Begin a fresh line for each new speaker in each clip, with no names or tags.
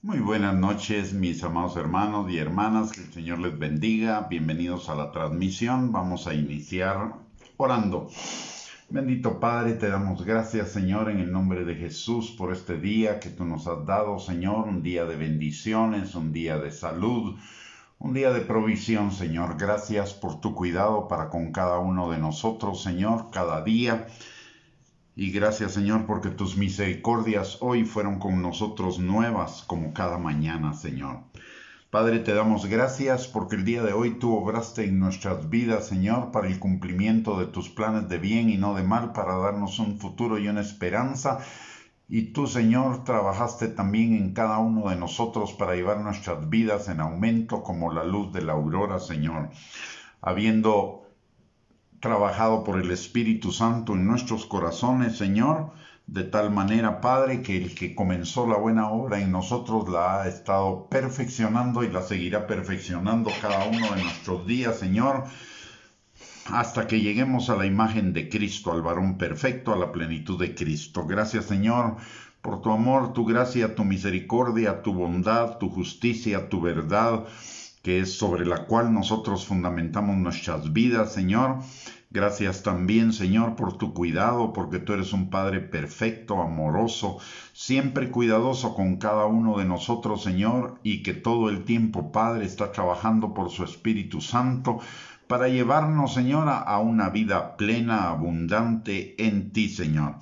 Muy buenas noches, mis amados hermanos y hermanas, que el Señor les bendiga. Bienvenidos a la transmisión. Vamos a iniciar orando. Bendito Padre, te damos gracias, Señor, en el nombre de Jesús por este día que tú nos has dado, Señor, un día de bendiciones, un día de salud, un día de provisión, Señor. Gracias por tu cuidado para con cada uno de nosotros, Señor, cada día. Y gracias, Señor, porque tus misericordias hoy fueron con nosotros nuevas como cada mañana, Señor. Padre, te damos gracias porque el día de hoy tú obraste en nuestras vidas, Señor, para el cumplimiento de tus planes de bien y no de mal, para darnos un futuro y una esperanza. Y tú, Señor, trabajaste también en cada uno de nosotros para llevar nuestras vidas en aumento como la luz de la aurora, Señor. Habiendo trabajado por el Espíritu Santo en nuestros corazones, Señor, de tal manera, Padre, que el que comenzó la buena obra en nosotros la ha estado perfeccionando y la seguirá perfeccionando cada uno de nuestros días, Señor, hasta que lleguemos a la imagen de Cristo, al varón perfecto, a la plenitud de Cristo. Gracias, Señor, por tu amor, tu gracia, tu misericordia, tu bondad, tu justicia, tu verdad, que es sobre la cual nosotros fundamentamos nuestras vidas, Señor. Gracias también, Señor, por tu cuidado, porque tú eres un Padre perfecto, amoroso, siempre cuidadoso con cada uno de nosotros, Señor, y que todo el tiempo, Padre, está trabajando por su Espíritu Santo para llevarnos, Señor, a una vida plena, abundante en ti, Señor.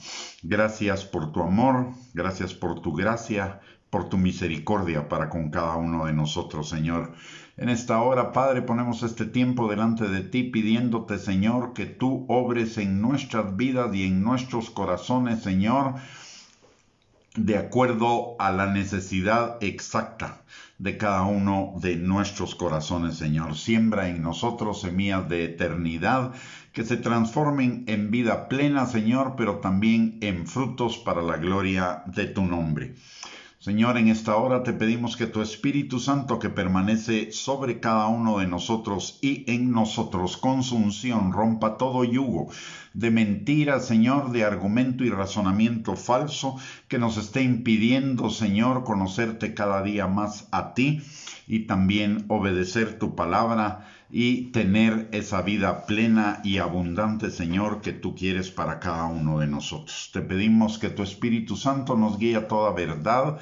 Gracias por tu amor, gracias por tu gracia, por tu misericordia para con cada uno de nosotros, Señor. En esta hora, Padre, ponemos este tiempo delante de ti pidiéndote, Señor, que tú obres en nuestras vidas y en nuestros corazones, Señor, de acuerdo a la necesidad exacta de cada uno de nuestros corazones, Señor. Siembra en nosotros semillas de eternidad que se transformen en vida plena, Señor, pero también en frutos para la gloria de tu nombre. Señor, en esta hora te pedimos que tu Espíritu Santo que permanece sobre cada uno de nosotros y en nosotros con su unción rompa todo yugo de mentira, Señor, de argumento y razonamiento falso que nos esté impidiendo, Señor, conocerte cada día más a ti y también obedecer tu palabra y tener esa vida plena y abundante, Señor, que tú quieres para cada uno de nosotros. Te pedimos que tu Espíritu Santo nos guíe a toda verdad,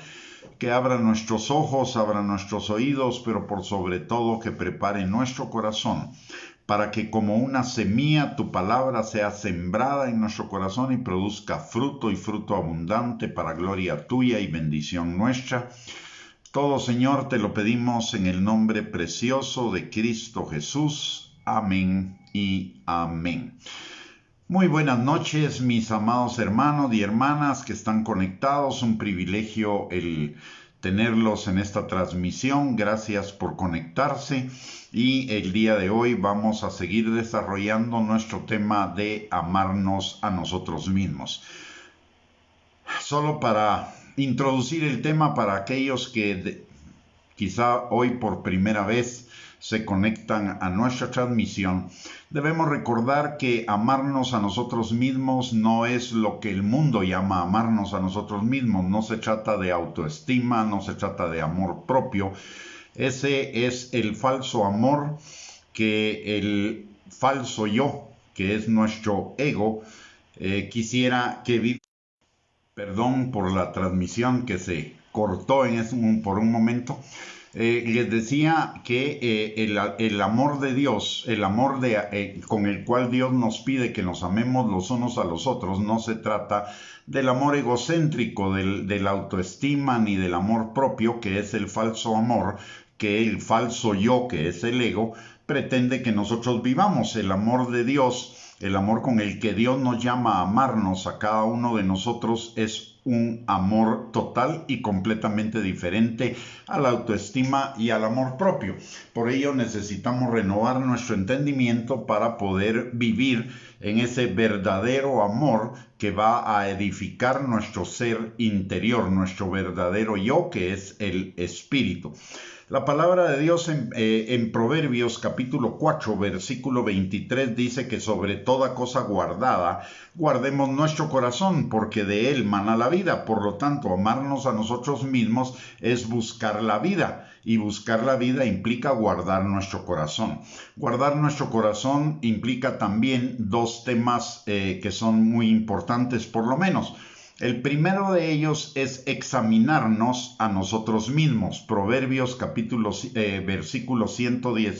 que abra nuestros ojos, abra nuestros oídos, pero por sobre todo que prepare nuestro corazón para que como una semilla tu palabra sea sembrada en nuestro corazón y produzca fruto y fruto abundante para gloria tuya y bendición nuestra. Todo, Señor, te lo pedimos en el nombre precioso de Cristo Jesús. Amén y amén. Muy buenas noches, mis amados hermanos y hermanas que están conectados. Un privilegio el tenerlos en esta transmisión. Gracias por conectarse. Y el día de hoy vamos a seguir desarrollando nuestro tema de amarnos a nosotros mismos. Solo para introducir el tema para aquellos que quizá hoy por primera vez se conectan a nuestra transmisión, debemos recordar que amarnos a nosotros mismos no es lo que el mundo llama amarnos a nosotros mismos. No se trata de autoestima, no se trata de amor propio. Ese es el falso amor que el falso yo, que es nuestro ego, quisiera que viva. Perdón por la transmisión que se cortó por un momento. Les decía que el amor de Dios, el amor con el cual Dios nos pide que nos amemos los unos a los otros, no se trata del amor egocéntrico, de la autoestima, ni del amor propio, que es el falso amor, que el falso yo, que es el ego, pretende que nosotros vivamos. El amor de Dios, el amor con el que Dios nos llama a amarnos a cada uno de nosotros, es un amor total y completamente diferente a la autoestima y al amor propio. Por ello necesitamos renovar nuestro entendimiento para poder vivir en ese verdadero amor que va a edificar nuestro ser interior, nuestro verdadero yo, que es el espíritu. La palabra de Dios en Proverbios capítulo 4, versículo 23 dice que sobre toda cosa guardada, guardemos nuestro corazón, porque de él mana la vida. Por lo tanto, amarnos a nosotros mismos es buscar la vida. Y buscar la vida implica guardar nuestro corazón. Guardar nuestro corazón implica también dos temas que son muy importantes, por lo menos. El primero de ellos es examinarnos a nosotros mismos. Proverbios versículo 119,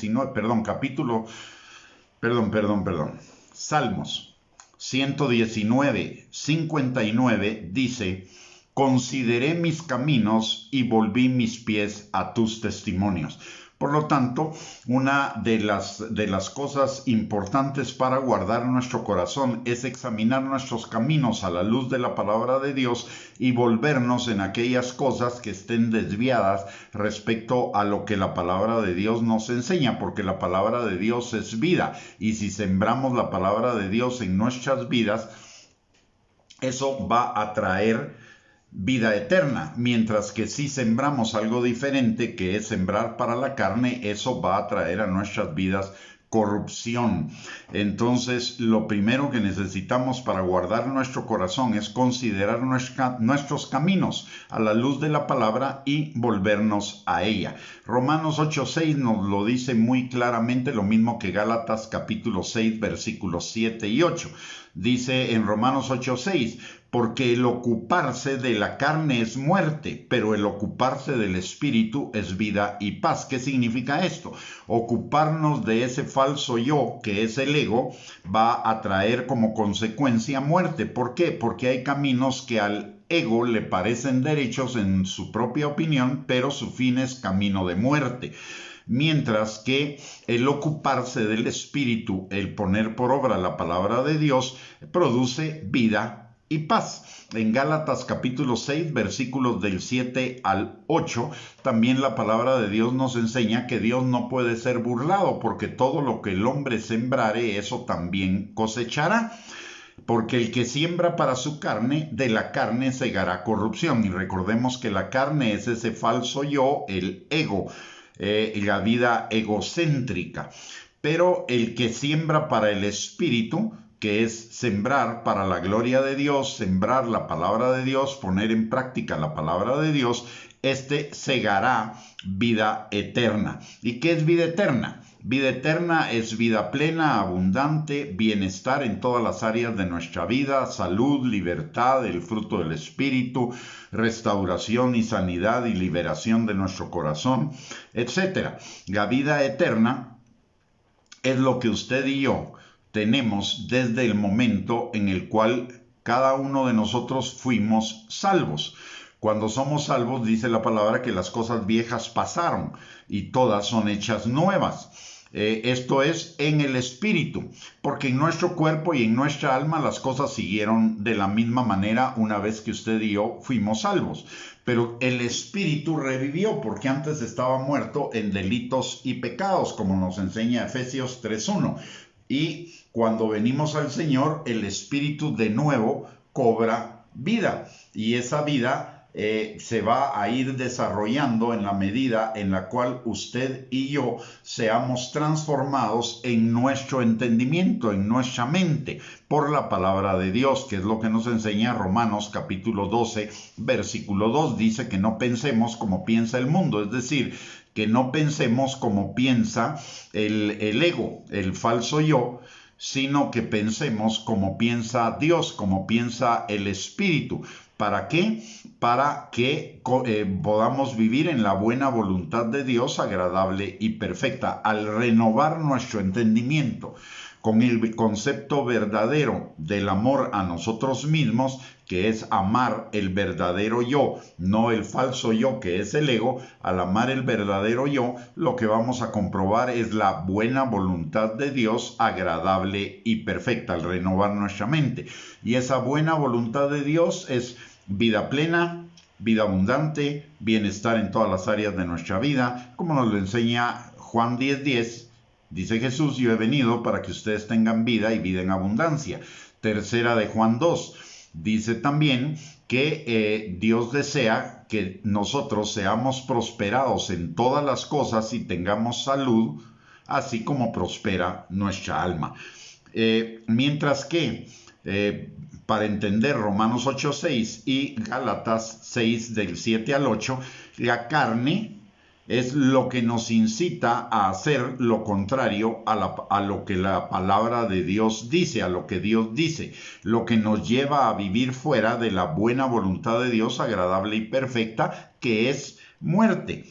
Salmos 119, 59 dice: consideré mis caminos y volví mis pies a tus testimonios. Por lo tanto, una de las cosas importantes para guardar nuestro corazón es examinar nuestros caminos a la luz de la palabra de Dios y volvernos en aquellas cosas que estén desviadas respecto a lo que la palabra de Dios nos enseña, porque la palabra de Dios es vida, y si sembramos la palabra de Dios en nuestras vidas, eso va a traer vida eterna, mientras que si sembramos algo diferente, que es sembrar para la carne, eso va a traer a nuestras vidas corrupción. Entonces, lo primero que necesitamos para guardar nuestro corazón es considerar nuestros caminos a la luz de la palabra y volvernos a ella. Romanos 8:6 nos lo dice muy claramente, lo mismo que Gálatas capítulo 6, versículos 7 y 8. Dice en Romanos 8:6, porque el ocuparse de la carne es muerte, pero el ocuparse del espíritu es vida y paz. ¿Qué significa esto? Ocuparnos de ese falso yo, que es el ego, va a traer como consecuencia muerte. ¿Por qué? Porque hay caminos que al ego le parecen derechos en su propia opinión, pero su fin es camino de muerte. Mientras que el ocuparse del espíritu, el poner por obra la palabra de Dios, produce vida y paz. En Gálatas capítulo 6, versículos del 7 al 8, también la palabra de Dios nos enseña que Dios no puede ser burlado, porque todo lo que el hombre sembrare, eso también cosechará. Porque el que siembra para su carne, de la carne segará corrupción. Y recordemos que la carne es ese falso yo, el ego, la vida egocéntrica. Pero el que siembra para el espíritu, que es sembrar para la gloria de Dios, sembrar la palabra de Dios, poner en práctica la palabra de Dios, este segará vida eterna. ¿Y qué es vida eterna? Vida eterna es vida plena, abundante, bienestar en todas las áreas de nuestra vida, salud, libertad, el fruto del Espíritu, restauración y sanidad y liberación de nuestro corazón, etc. La vida eterna es lo que usted y yo tenemos desde el momento en el cual cada uno de nosotros fuimos salvos. Cuando somos salvos, dice la palabra que las cosas viejas pasaron y todas son hechas nuevas. Esto es en el espíritu, porque en nuestro cuerpo y en nuestra alma las cosas siguieron de la misma manera una vez que usted y yo fuimos salvos. Pero el espíritu revivió, porque antes estaba muerto en delitos y pecados, como nos enseña Efesios 3:1. Y cuando venimos al Señor, el espíritu de nuevo cobra vida, y esa vida se va a ir desarrollando en la medida en la cual usted y yo seamos transformados en nuestro entendimiento, en nuestra mente, por la palabra de Dios, que es lo que nos enseña Romanos capítulo 12, versículo 2. Dice que no pensemos como piensa el mundo, es decir, que no pensemos como piensa el ego, el falso yo, sino que pensemos como piensa Dios, como piensa el Espíritu. ¿Para qué? Para que podamos vivir en la buena voluntad de Dios, agradable y perfecta. Al renovar nuestro entendimiento con el concepto verdadero del amor a nosotros mismos, que es amar el verdadero yo, no el falso yo, que es el ego. Al amar el verdadero yo, lo que vamos a comprobar es la buena voluntad de Dios, agradable y perfecta, al renovar nuestra mente. Y esa buena voluntad de Dios es vida plena, vida abundante, bienestar en todas las áreas de nuestra vida, como nos lo enseña Juan 10:10. Dice Jesús: yo he venido para que ustedes tengan vida y vida en abundancia. Tercera de Juan 2. Dice también que Dios desea que nosotros seamos prosperados en todas las cosas y tengamos salud, así como prospera nuestra alma. Mientras que, para entender Romanos 8:6 y Gálatas 6 del 7 al 8, la carne es lo que nos incita a hacer lo contrario a lo que la palabra de Dios dice, a lo que Dios dice, lo que nos lleva a vivir fuera de la buena voluntad de Dios agradable y perfecta, que es muerte.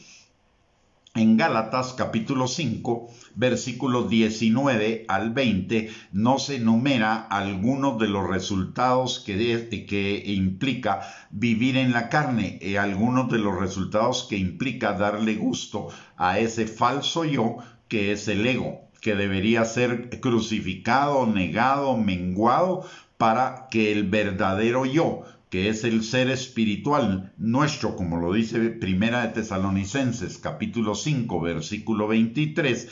En Gálatas capítulo 5, versículos 19 al 20, nos enumera algunos de los resultados que implica vivir en la carne, algunos de los resultados que implica darle gusto a ese falso yo que es el ego, que debería ser crucificado, negado, menguado, para que el verdadero yo, que es el ser espiritual nuestro, como lo dice Primera de Tesalonicenses, capítulo 5, versículo 23,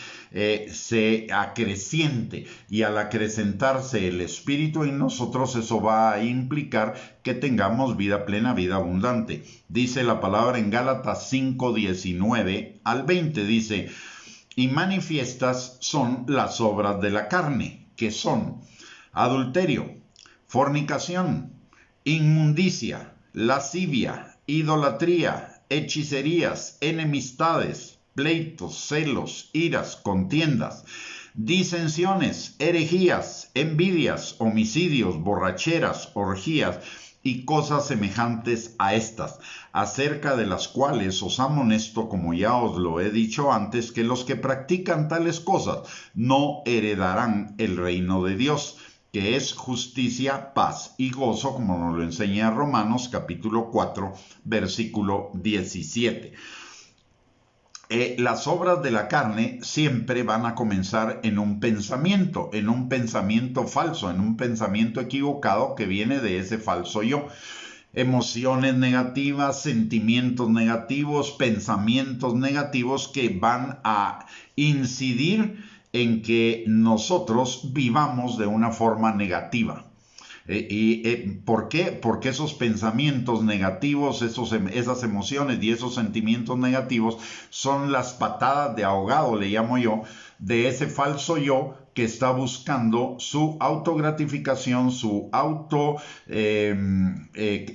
se acreciente. Y al acrecentarse el espíritu en nosotros, eso va a implicar que tengamos vida plena, vida abundante. Dice la palabra en Gálatas 5, 19 al 20, dice: y manifiestas son las obras de la carne, que son adulterio, fornicación, inmundicia, lascivia, idolatría, hechicerías, enemistades, pleitos, celos, iras, contiendas, disensiones, herejías, envidias, homicidios, borracheras, orgías y cosas semejantes a estas, acerca de las cuales os amonesto, como ya os lo he dicho antes, que los que practican tales cosas no heredarán el reino de Dios, que es justicia, paz y gozo, como nos lo enseña Romanos capítulo 4, versículo 17. Las obras de la carne siempre van a comenzar en un pensamiento falso, en un pensamiento equivocado que viene de ese falso yo. Emociones negativas, sentimientos negativos, pensamientos negativos que van a incidir en que nosotros vivamos de una forma negativa. ¿Por qué? Porque esos pensamientos negativos, esas emociones y esos sentimientos negativos son las patadas de ahogado, le llamo yo, de ese falso yo que está buscando su autogratificación, su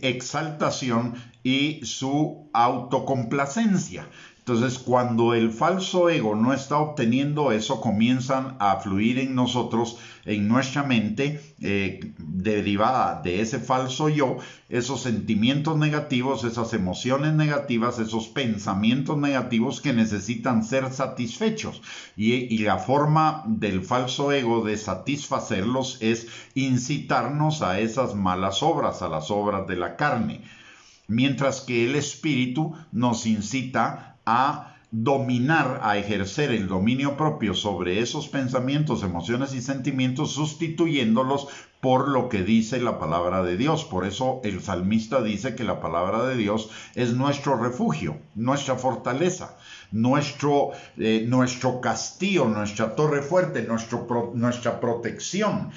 exaltación y su autocomplacencia. Entonces, cuando el falso ego no está obteniendo eso, comienzan a fluir en nosotros, en nuestra mente, derivada de ese falso yo, esos sentimientos negativos, esas emociones negativas, esos pensamientos negativos que necesitan ser satisfechos. Y la forma del falso ego de satisfacerlos es incitarnos a esas malas obras, a las obras de la carne. Mientras que el espíritu nos incita a dominar, a ejercer el dominio propio sobre esos pensamientos, emociones y sentimientos, sustituyéndolos por lo que dice la palabra de Dios. Por eso el salmista dice que la palabra de Dios es nuestro refugio, nuestra fortaleza, nuestro castillo, nuestra torre fuerte, nuestra protección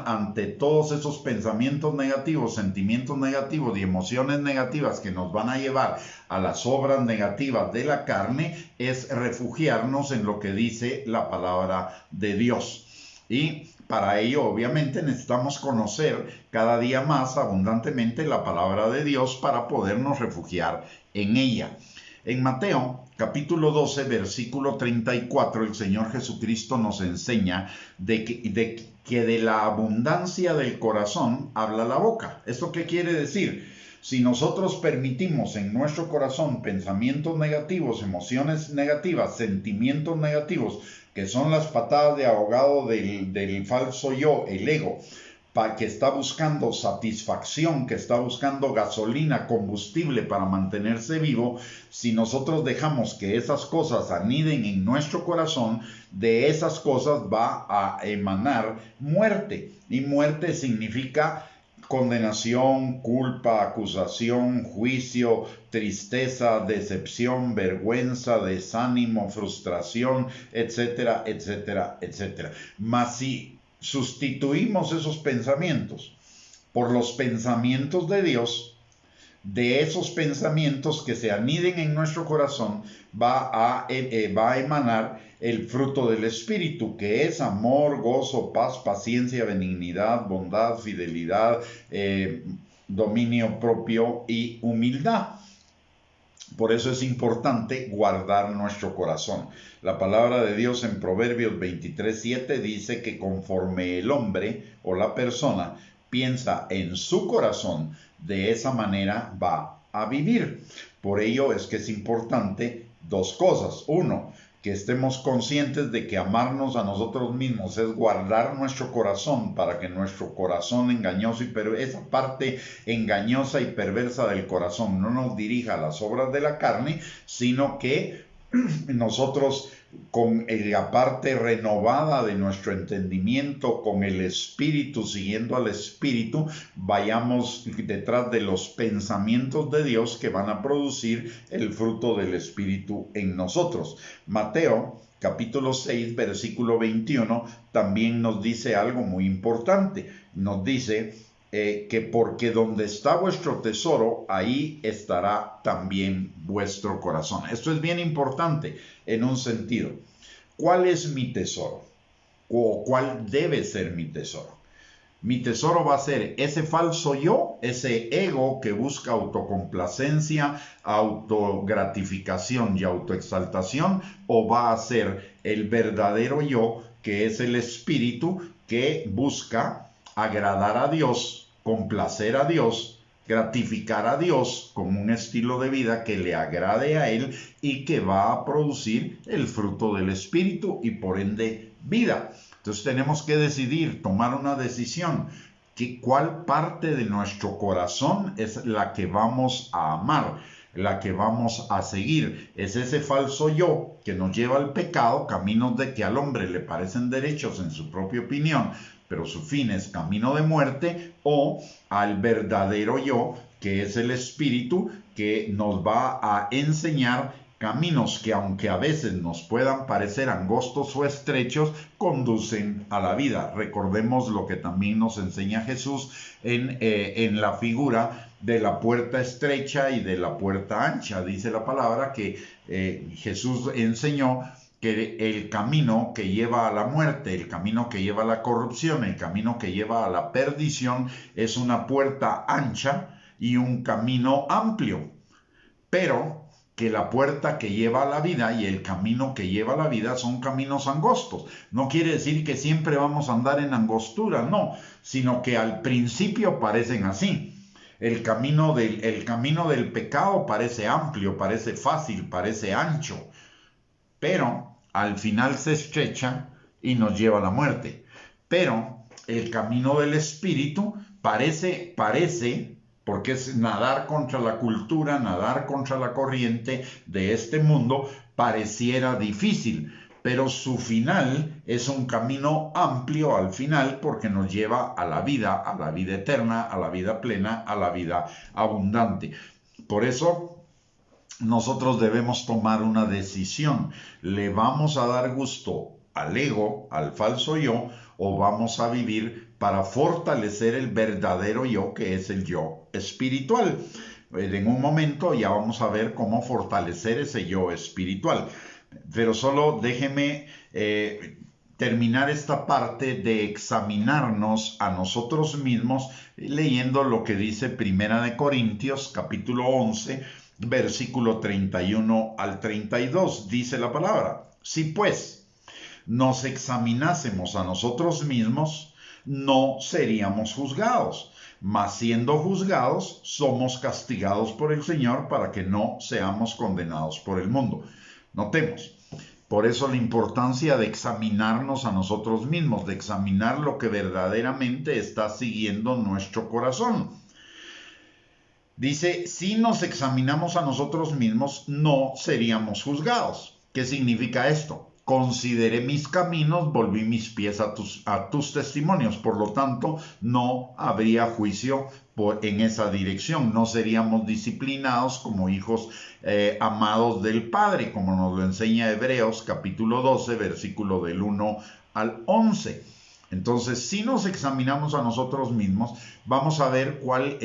ante todos esos pensamientos negativos, sentimientos negativos y emociones negativas que nos van a llevar a las obras negativas de la carne, es refugiarnos en lo que dice la palabra de Dios. Y para ello, obviamente, necesitamos conocer cada día más abundantemente la palabra de Dios para podernos refugiar en ella. En Mateo, capítulo 12, versículo 34, el Señor Jesucristo nos enseña de que de la abundancia del corazón habla la boca. ¿Esto qué quiere decir? Si nosotros permitimos en nuestro corazón pensamientos negativos, emociones negativas, sentimientos negativos, que son las patadas de ahogado del falso yo, el ego, que está buscando satisfacción, que está buscando gasolina, combustible para mantenerse vivo, si nosotros dejamos que esas cosas aniden en nuestro corazón, de esas cosas va a emanar muerte. Y muerte significa condenación, culpa, acusación, juicio, tristeza, decepción, vergüenza, desánimo, frustración, etcétera, etcétera, etcétera. Mas si sustituimos esos pensamientos por los pensamientos de Dios, de esos pensamientos que se aniden en nuestro corazón va a emanar el fruto del Espíritu, que es amor, gozo, paz, paciencia, benignidad, bondad, fidelidad, dominio propio y humildad. Por eso es importante guardar nuestro corazón. La palabra de Dios en Proverbios 23:7 dice que conforme el hombre o la persona piensa en su corazón, de esa manera va a vivir. Por ello es que es importante dos cosas. Uno, que estemos conscientes de que amarnos a nosotros mismos es guardar nuestro corazón para que nuestro corazón engañoso pero esa parte engañosa y perversa del corazón no nos dirija a las obras de la carne, sino que nosotros con la parte renovada de nuestro entendimiento, con el Espíritu, siguiendo al Espíritu, vayamos detrás de los pensamientos de Dios que van a producir el fruto del Espíritu en nosotros. Mateo capítulo 6, versículo 21, también nos dice algo muy importante. Nos dice que porque donde está vuestro tesoro, ahí estará también vuestro corazón. Esto es bien importante en un sentido. ¿Cuál es mi tesoro? ¿O cuál debe ser mi tesoro? Mi tesoro va a ser ese falso yo, ese ego que busca autocomplacencia, autogratificación y autoexaltación, o va a ser el verdadero yo, que es el espíritu que busca agradar a Dios, complacer a Dios, gratificar a Dios con un estilo de vida que le agrade a Él y que va a producir el fruto del Espíritu y por ende vida. Entonces tenemos que decidir, tomar una decisión, cuál parte de nuestro corazón es la que vamos a amar, la que vamos a seguir. Es ese falso yo que nos lleva al pecado, caminos de que al hombre le parecen derechos en su propia opinión, pero su fin es camino de muerte, o al verdadero yo, que es el Espíritu, que nos va a enseñar caminos que, aunque a veces nos puedan parecer angostos o estrechos, conducen a la vida. Recordemos lo que también nos enseña Jesús en la figura de la puerta estrecha y de la puerta ancha. Dice la palabra que Jesús enseñó que el camino que lleva a la muerte, el camino que lleva a la corrupción, el camino que lleva a la perdición es una puerta ancha y un camino amplio, pero que la puerta que lleva a la vida y el camino que lleva a la vida son caminos angostos. No quiere decir que siempre vamos a andar en angostura, no, sino que al principio parecen así. El camino del pecado parece amplio, parece fácil, parece ancho, pero al final se estrecha y nos lleva a la muerte. Pero el camino del Espíritu parece, porque es nadar contra la cultura, nadar contra la corriente de este mundo, pareciera difícil, pero su final es un camino amplio al final porque nos lleva a la vida eterna, a la vida plena, a la vida abundante. Por eso nosotros debemos tomar una decisión. ¿Le vamos a dar gusto al ego, al falso yo, o vamos a vivir para fortalecer el verdadero yo, que es el yo espiritual? En un momento ya vamos a ver cómo fortalecer ese yo espiritual. Pero solo déjeme terminar esta parte de examinarnos a nosotros mismos leyendo lo que dice Primera de Corintios, capítulo 11, versículo 31 al 32. Dice la palabra: si pues nos examinásemos a nosotros mismos, no seríamos juzgados, mas siendo juzgados, somos castigados por el Señor para que no seamos condenados por el mundo. Notemos, por eso la importancia de examinarnos a nosotros mismos, de examinar lo que verdaderamente está siguiendo nuestro corazón. Dice, si nos examinamos a nosotros mismos, no seríamos juzgados. ¿Qué significa esto? Consideré mis caminos, volví mis pies a tus testimonios. Por lo tanto, no habría juicio en esa dirección. No seríamos disciplinados como hijos amados del Padre, como nos lo enseña Hebreos capítulo 12, versículo del 1 al 11. Entonces, si nos examinamos a nosotros mismos, vamos a ver cuál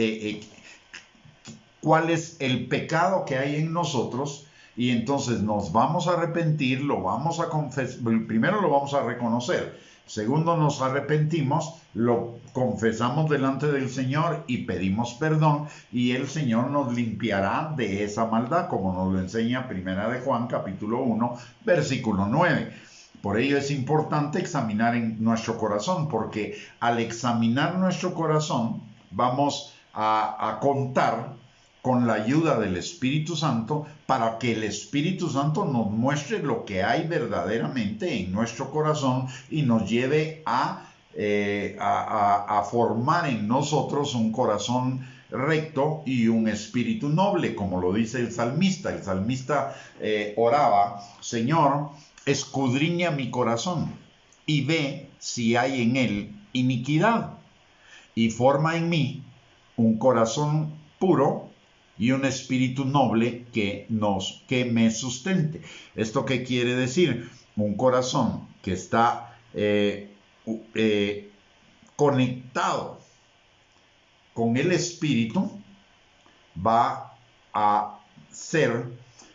es el pecado que hay en nosotros, y entonces nos vamos a arrepentir, lo vamos a confesar, primero lo vamos a reconocer, segundo nos arrepentimos, lo confesamos delante del Señor y pedimos perdón, y el Señor nos limpiará de esa maldad, como nos lo enseña Primera de Juan capítulo 1 versículo 9. Por ello es importante examinar en nuestro corazón, porque al examinar nuestro corazón vamos a contar con la ayuda del Espíritu Santo para que el Espíritu Santo nos muestre lo que hay verdaderamente en nuestro corazón y nos lleve a formar en nosotros un corazón recto y un espíritu noble, como lo dice el salmista. El salmista oraba: Señor, escudriña mi corazón y ve si hay en él iniquidad, y forma en mí un corazón puro y un espíritu noble que me sustente. ¿Esto qué quiere decir? Un corazón que está conectado con el espíritu va a ser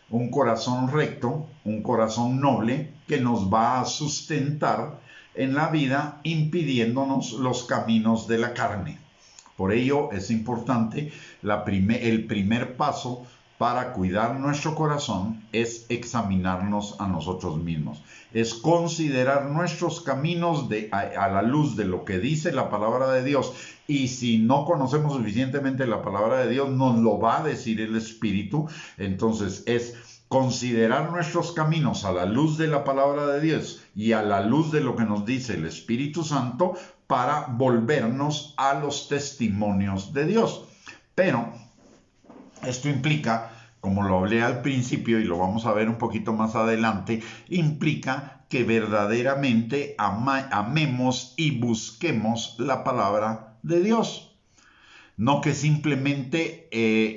un corazón recto, un corazón noble que nos va a sustentar en la vida, impidiéndonos los caminos de la carne. Por ello es importante, el primer paso para cuidar nuestro corazón es examinarnos a nosotros mismos, es considerar nuestros caminos a la luz de lo que dice la palabra de Dios. Y si no conocemos suficientemente la palabra de Dios, nos lo va a decir el Espíritu. Entonces es considerar nuestros caminos a la luz de la palabra de Dios y a la luz de lo que nos dice el Espíritu Santo, para volvernos a los testimonios de Dios. Pero esto implica, como lo hablé al principio y lo vamos a ver un poquito más adelante, implica que verdaderamente amemos y busquemos la palabra de Dios. No que simplemente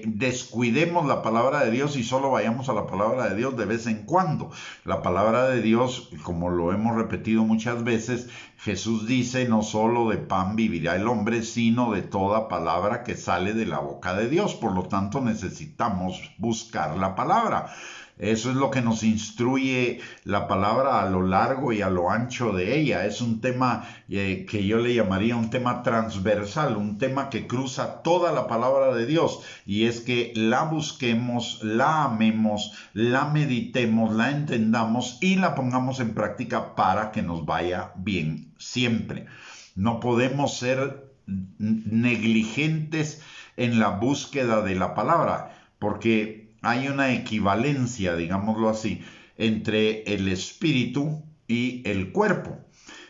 descuidemos la palabra de Dios y solo vayamos a la palabra de Dios de vez en cuando. La palabra de Dios, como lo hemos repetido muchas veces, Jesús dice: no solo de pan vivirá el hombre, sino de toda palabra que sale de la boca de Dios. Por lo tanto, necesitamos buscar la palabra. Eso es lo que nos instruye la palabra a lo largo y a lo ancho de ella. Es un tema que yo le llamaría un tema transversal, un tema que cruza toda la palabra de Dios, y es que la busquemos, la amemos, la meditemos, la entendamos y la pongamos en práctica para que nos vaya bien siempre. No podemos ser negligentes en la búsqueda de la palabra, porque hay una equivalencia, digámoslo así, entre el espíritu y el cuerpo.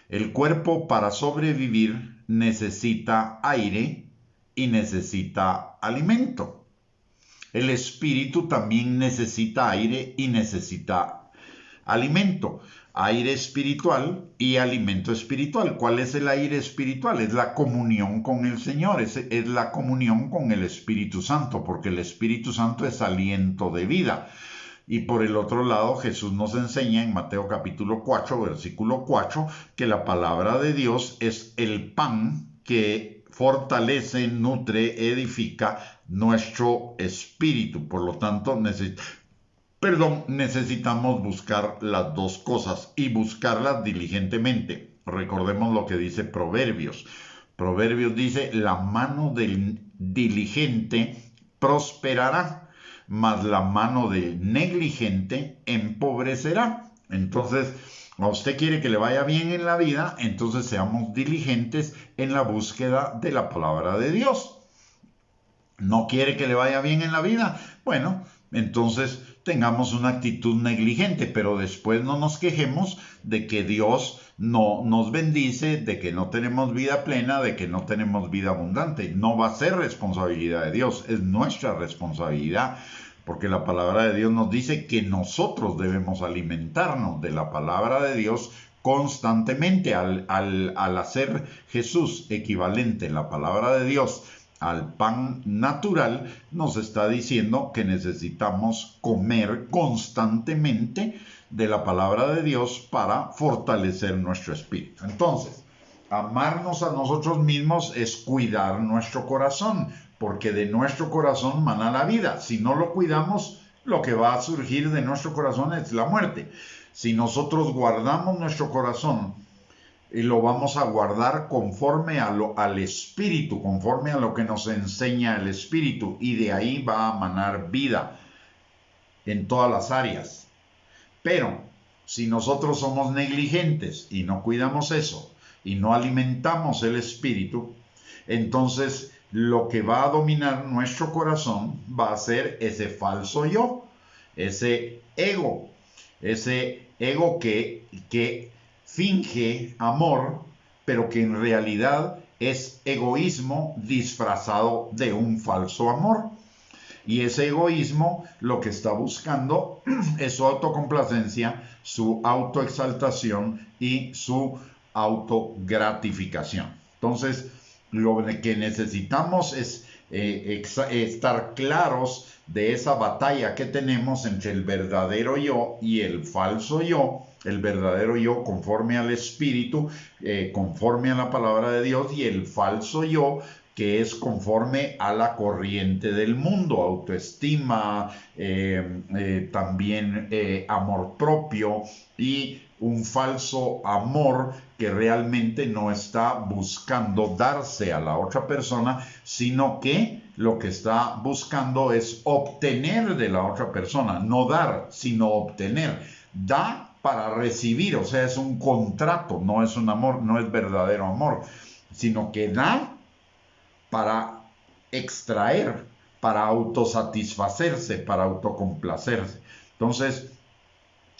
El cuerpo, para sobrevivir, necesita aire y necesita alimento. El espíritu también necesita aire y necesita alimento. Aire espiritual y alimento espiritual. ¿Cuál es el aire espiritual? Es la comunión con el Señor, es la comunión con el Espíritu Santo, porque el Espíritu Santo es aliento de vida. Y por el otro lado, Jesús nos enseña en Mateo capítulo 4, versículo 4, que la palabra de Dios es el pan que fortalece, nutre, edifica nuestro espíritu. Por lo tanto, necesitamos buscar las dos cosas y buscarlas diligentemente. Recordemos lo que dice Proverbios. Proverbios dice: la mano del diligente prosperará, mas la mano del negligente empobrecerá. Entonces, a usted quiere que le vaya bien en la vida, entonces seamos diligentes en la búsqueda de la palabra de Dios. ¿No quiere que le vaya bien en la vida? Bueno, entonces tengamos una actitud negligente, pero después no nos quejemos de que Dios no nos bendice, de que no tenemos vida plena, de que no tenemos vida abundante. No va a ser responsabilidad de Dios, es nuestra responsabilidad, porque la palabra de Dios nos dice que nosotros debemos alimentarnos de la palabra de Dios constantemente. Al hacer Jesús equivalente la palabra de Dios al pan natural, nos está diciendo que necesitamos comer constantemente de la palabra de Dios para fortalecer nuestro espíritu. Entonces, Amarnos a nosotros mismos es cuidar nuestro corazón, porque de nuestro corazón mana la vida. Si no lo cuidamos, lo que va a surgir de nuestro corazón es la muerte. Si nosotros guardamos nuestro corazón y lo vamos a guardar conforme al Espíritu, conforme a lo que nos enseña el Espíritu, y de ahí va a manar vida en todas las áreas. Pero si nosotros somos negligentes y no cuidamos eso y no alimentamos el espíritu, entonces lo que va a dominar nuestro corazón va a ser ese falso yo, ese ego que finge amor, pero que en realidad es egoísmo disfrazado de un falso amor. Y ese egoísmo lo que está buscando es su autocomplacencia, su autoexaltación y su autogratificación. Entonces, lo que necesitamos es estar claros de esa batalla que tenemos entre el verdadero yo y el falso yo. El verdadero yo conforme al Espíritu, conforme a la palabra de Dios, y el falso yo que es conforme a la corriente del mundo, autoestima, también amor propio y un falso amor que realmente no está buscando darse a la otra persona, sino que lo que está buscando es obtener de la otra persona, no dar, sino obtener. Da para recibir, o sea, es un contrato, no es un amor, no es verdadero amor, sino que da para extraer, para autosatisfacerse, para autocomplacerse. Entonces,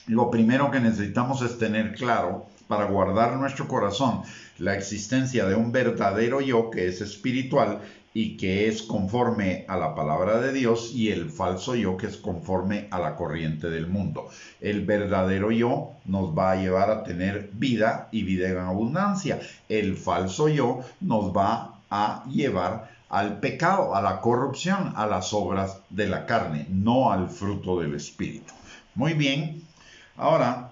lo primero que necesitamos es tener claro, para guardar nuestro corazón, la existencia de un verdadero yo que es espiritual y que es conforme a la palabra de Dios, y el falso yo que es conforme a la corriente del mundo. El verdadero yo nos va a llevar a tener vida y vida en abundancia. El falso yo nos va a llevar al pecado, a la corrupción, a las obras de la carne, no al fruto del Espíritu. Muy bien, ahora,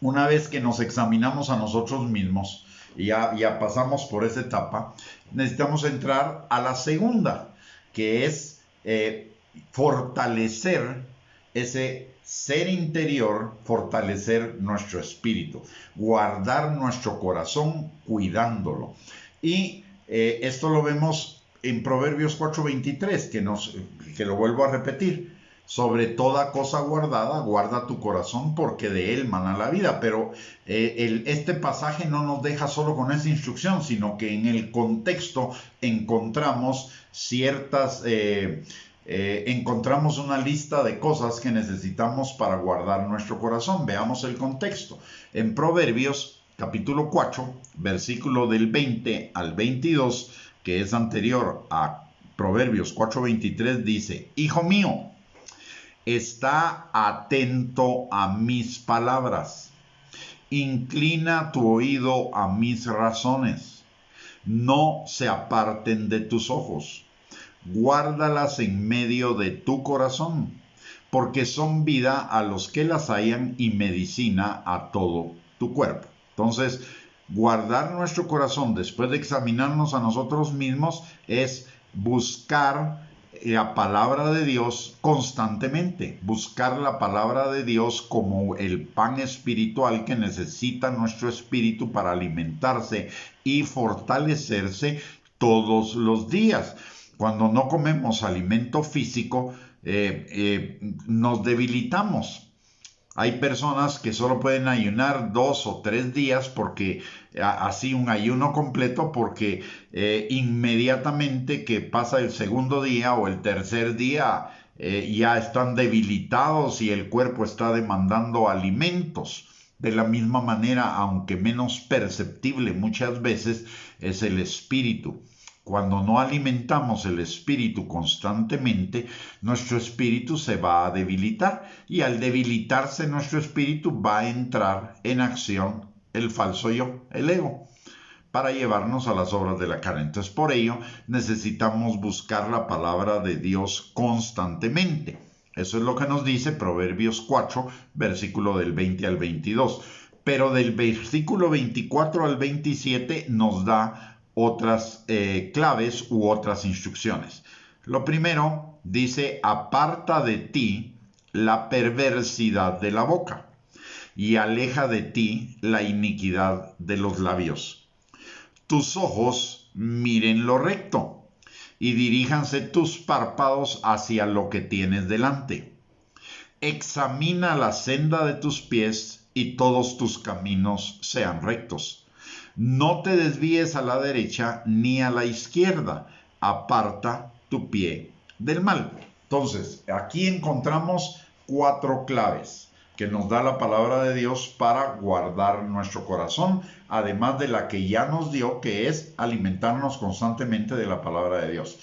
una vez que nos examinamos a nosotros mismos y ya pasamos por esa etapa, necesitamos entrar a la segunda, que es fortalecer ese ser interior, fortalecer nuestro espíritu, guardar nuestro corazón cuidándolo. Y esto lo vemos en Proverbios 4:23, que lo vuelvo a repetir. Sobre toda cosa guardada, guarda tu corazón, porque de él mana la vida. Pero este pasaje no nos deja solo con esa instrucción, sino que en el contexto encontramos encontramos una lista de cosas que necesitamos para guardar nuestro corazón. Veamos el contexto. En Proverbios capítulo 4, versículo del 20 al 22, que es anterior a Proverbios 4:23, dice: Hijo mío, está atento a mis palabras, inclina tu oído a mis razones, no se aparten de tus ojos, guárdalas en medio de tu corazón, porque son vida a los que las hallan y medicina a todo tu cuerpo. Entonces, guardar nuestro corazón después de examinarnos a nosotros mismos es buscar la palabra de Dios constantemente, buscar la palabra de Dios como el pan espiritual que necesita nuestro espíritu para alimentarse y fortalecerse todos los días. Cuando no comemos alimento físico, nos debilitamos. Hay personas que solo pueden ayunar 2 o 3 días, porque así un ayuno completo, porque inmediatamente que pasa el segundo día o el tercer día ya están debilitados y el cuerpo está demandando alimentos. De la misma manera, aunque menos perceptible muchas veces, es el espíritu. Cuando no alimentamos el espíritu constantemente, nuestro espíritu se va a debilitar, y al debilitarse nuestro espíritu va a entrar en acción el falso yo, el ego, para llevarnos a las obras de la carne. Entonces, por ello necesitamos buscar la palabra de Dios constantemente. Eso es lo que nos dice Proverbios 4, versículo del 20 al 22. pero del versículo 24 al 27 nos da otras claves u otras instrucciones. Lo primero dice: aparta de ti la perversidad de la boca y aleja de ti la iniquidad de los labios. Tus ojos miren lo recto y diríjanse tus párpados hacia lo que tienes delante. Examina la senda de tus pies y todos tus caminos sean rectos. No te desvíes a la derecha ni a la izquierda. Aparta tu pie del mal. Entonces, aquí encontramos 4 claves que nos da la palabra de Dios para guardar nuestro corazón, además de la que ya nos dio, que es alimentarnos constantemente de la palabra de Dios.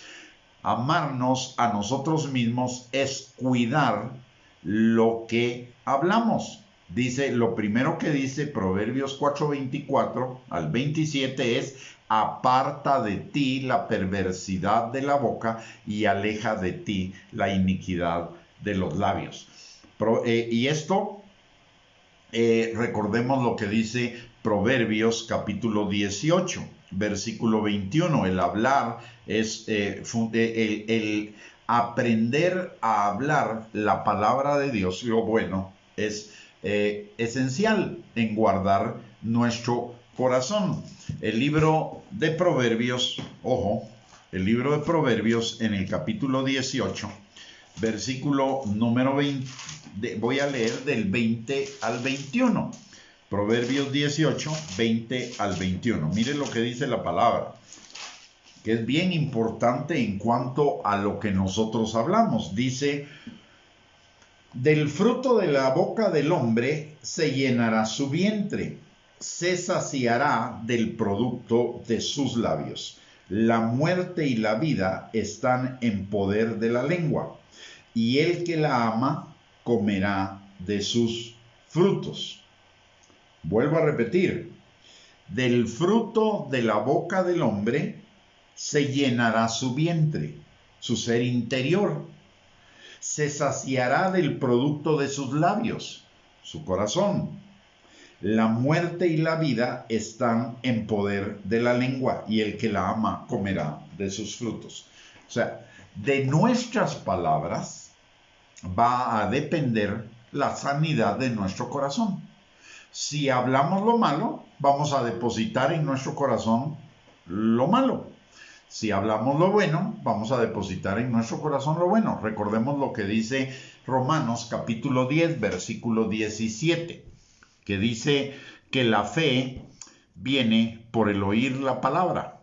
Amarnos a nosotros mismos es cuidar lo que hablamos. Dice, lo primero que dice Proverbios 4:24 al 27 es: aparta de ti la perversidad de la boca y aleja de ti la iniquidad de los labios. Y esto, recordemos lo que dice Proverbios capítulo 18, versículo 21. El hablar es el aprender a hablar la palabra de Dios, lo bueno, es esencial en guardar nuestro corazón. El libro de Proverbios, ojo, el libro de Proverbios en el capítulo 18, versículo número 20, voy a leer del 20 al 21. Proverbios 18, 20 al 21. Mire lo que dice la palabra, que es bien importante en cuanto a lo que nosotros hablamos. Dice: del fruto de la boca del hombre se llenará su vientre, se saciará del producto de sus labios. La muerte y la vida están en poder de la lengua, y el que la ama comerá de sus frutos. Vuelvo a repetir: del fruto de la boca del hombre se llenará su vientre, su ser interior. Se saciará del producto de sus labios, su corazón. La muerte y la vida están en poder de la lengua, y el que la ama comerá de sus frutos. O sea, de nuestras palabras va a depender la sanidad de nuestro corazón. Si hablamos lo malo, vamos a depositar en nuestro corazón lo malo. Si hablamos lo bueno, vamos a depositar en nuestro corazón lo bueno. Recordemos lo que dice Romanos capítulo 10, versículo 17, que dice que la fe viene por el oír la palabra.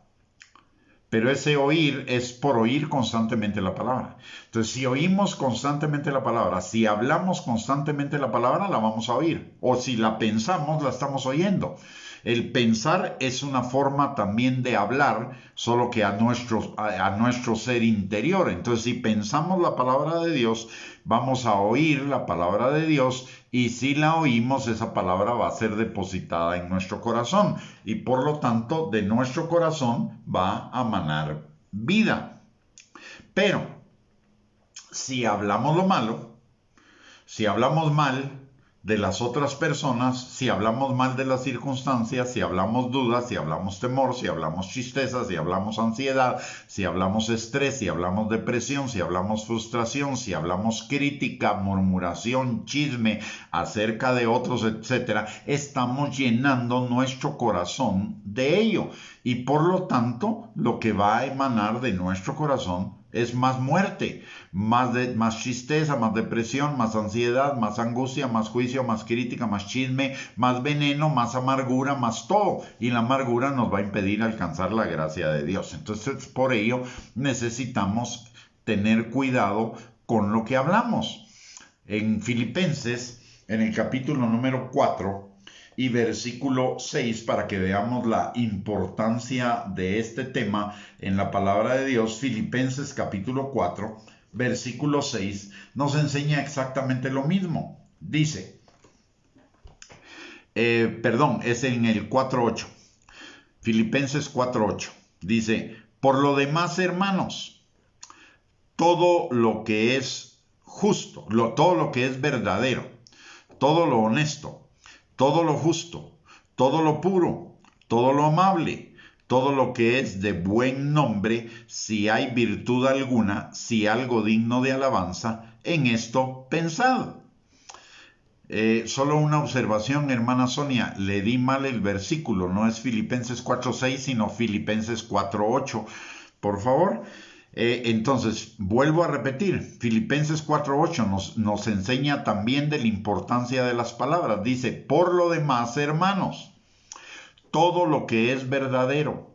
Pero ese oír es por oír constantemente la palabra. Entonces, si oímos constantemente la palabra, si hablamos constantemente la palabra, la vamos a oír. O si la pensamos, la estamos oyendo. El pensar es una forma también de hablar, solo que a nuestro ser interior. Entonces, si pensamos la palabra de Dios, vamos a oír la palabra de Dios, y si la oímos, esa palabra va a ser depositada en nuestro corazón, y por lo tanto, de nuestro corazón va a manar vida. Pero, si hablamos lo malo, si hablamos mal de las otras personas, si hablamos mal de las circunstancias, si hablamos dudas, si hablamos temor, si hablamos tristeza, si hablamos ansiedad, si hablamos estrés, si hablamos depresión, si hablamos frustración, si hablamos crítica, murmuración, chisme acerca de otros, etc., estamos llenando nuestro corazón de ello, y por lo tanto lo que va a emanar de nuestro corazón es más muerte, más tristeza, más depresión, más ansiedad, más angustia, más juicio, más crítica, más chisme, más veneno, más amargura, más todo. Y la amargura nos va a impedir alcanzar la gracia de Dios. Entonces, por ello, necesitamos tener cuidado con lo que hablamos. En Filipenses, en el capítulo número 4, y versículo 6, para que veamos la importancia de este tema en la palabra de Dios. Filipenses capítulo 4, versículo 6, nos enseña exactamente lo mismo. Dice, es en el 4.8, Filipenses 4.8, dice: por lo demás, hermanos, todo lo que es justo, todo lo que es verdadero, todo lo honesto, todo lo justo, todo lo puro, todo lo amable, todo lo que es de buen nombre, si hay virtud alguna, si algo digno de alabanza, en esto pensad. Solo una observación, hermana Sonia, le di mal el versículo, no es Filipenses 4:6, sino Filipenses 4:8, por favor. Entonces, vuelvo a repetir, Filipenses 4:8 nos enseña también de la importancia de las palabras. Dice, por lo demás, hermanos, todo lo que es verdadero,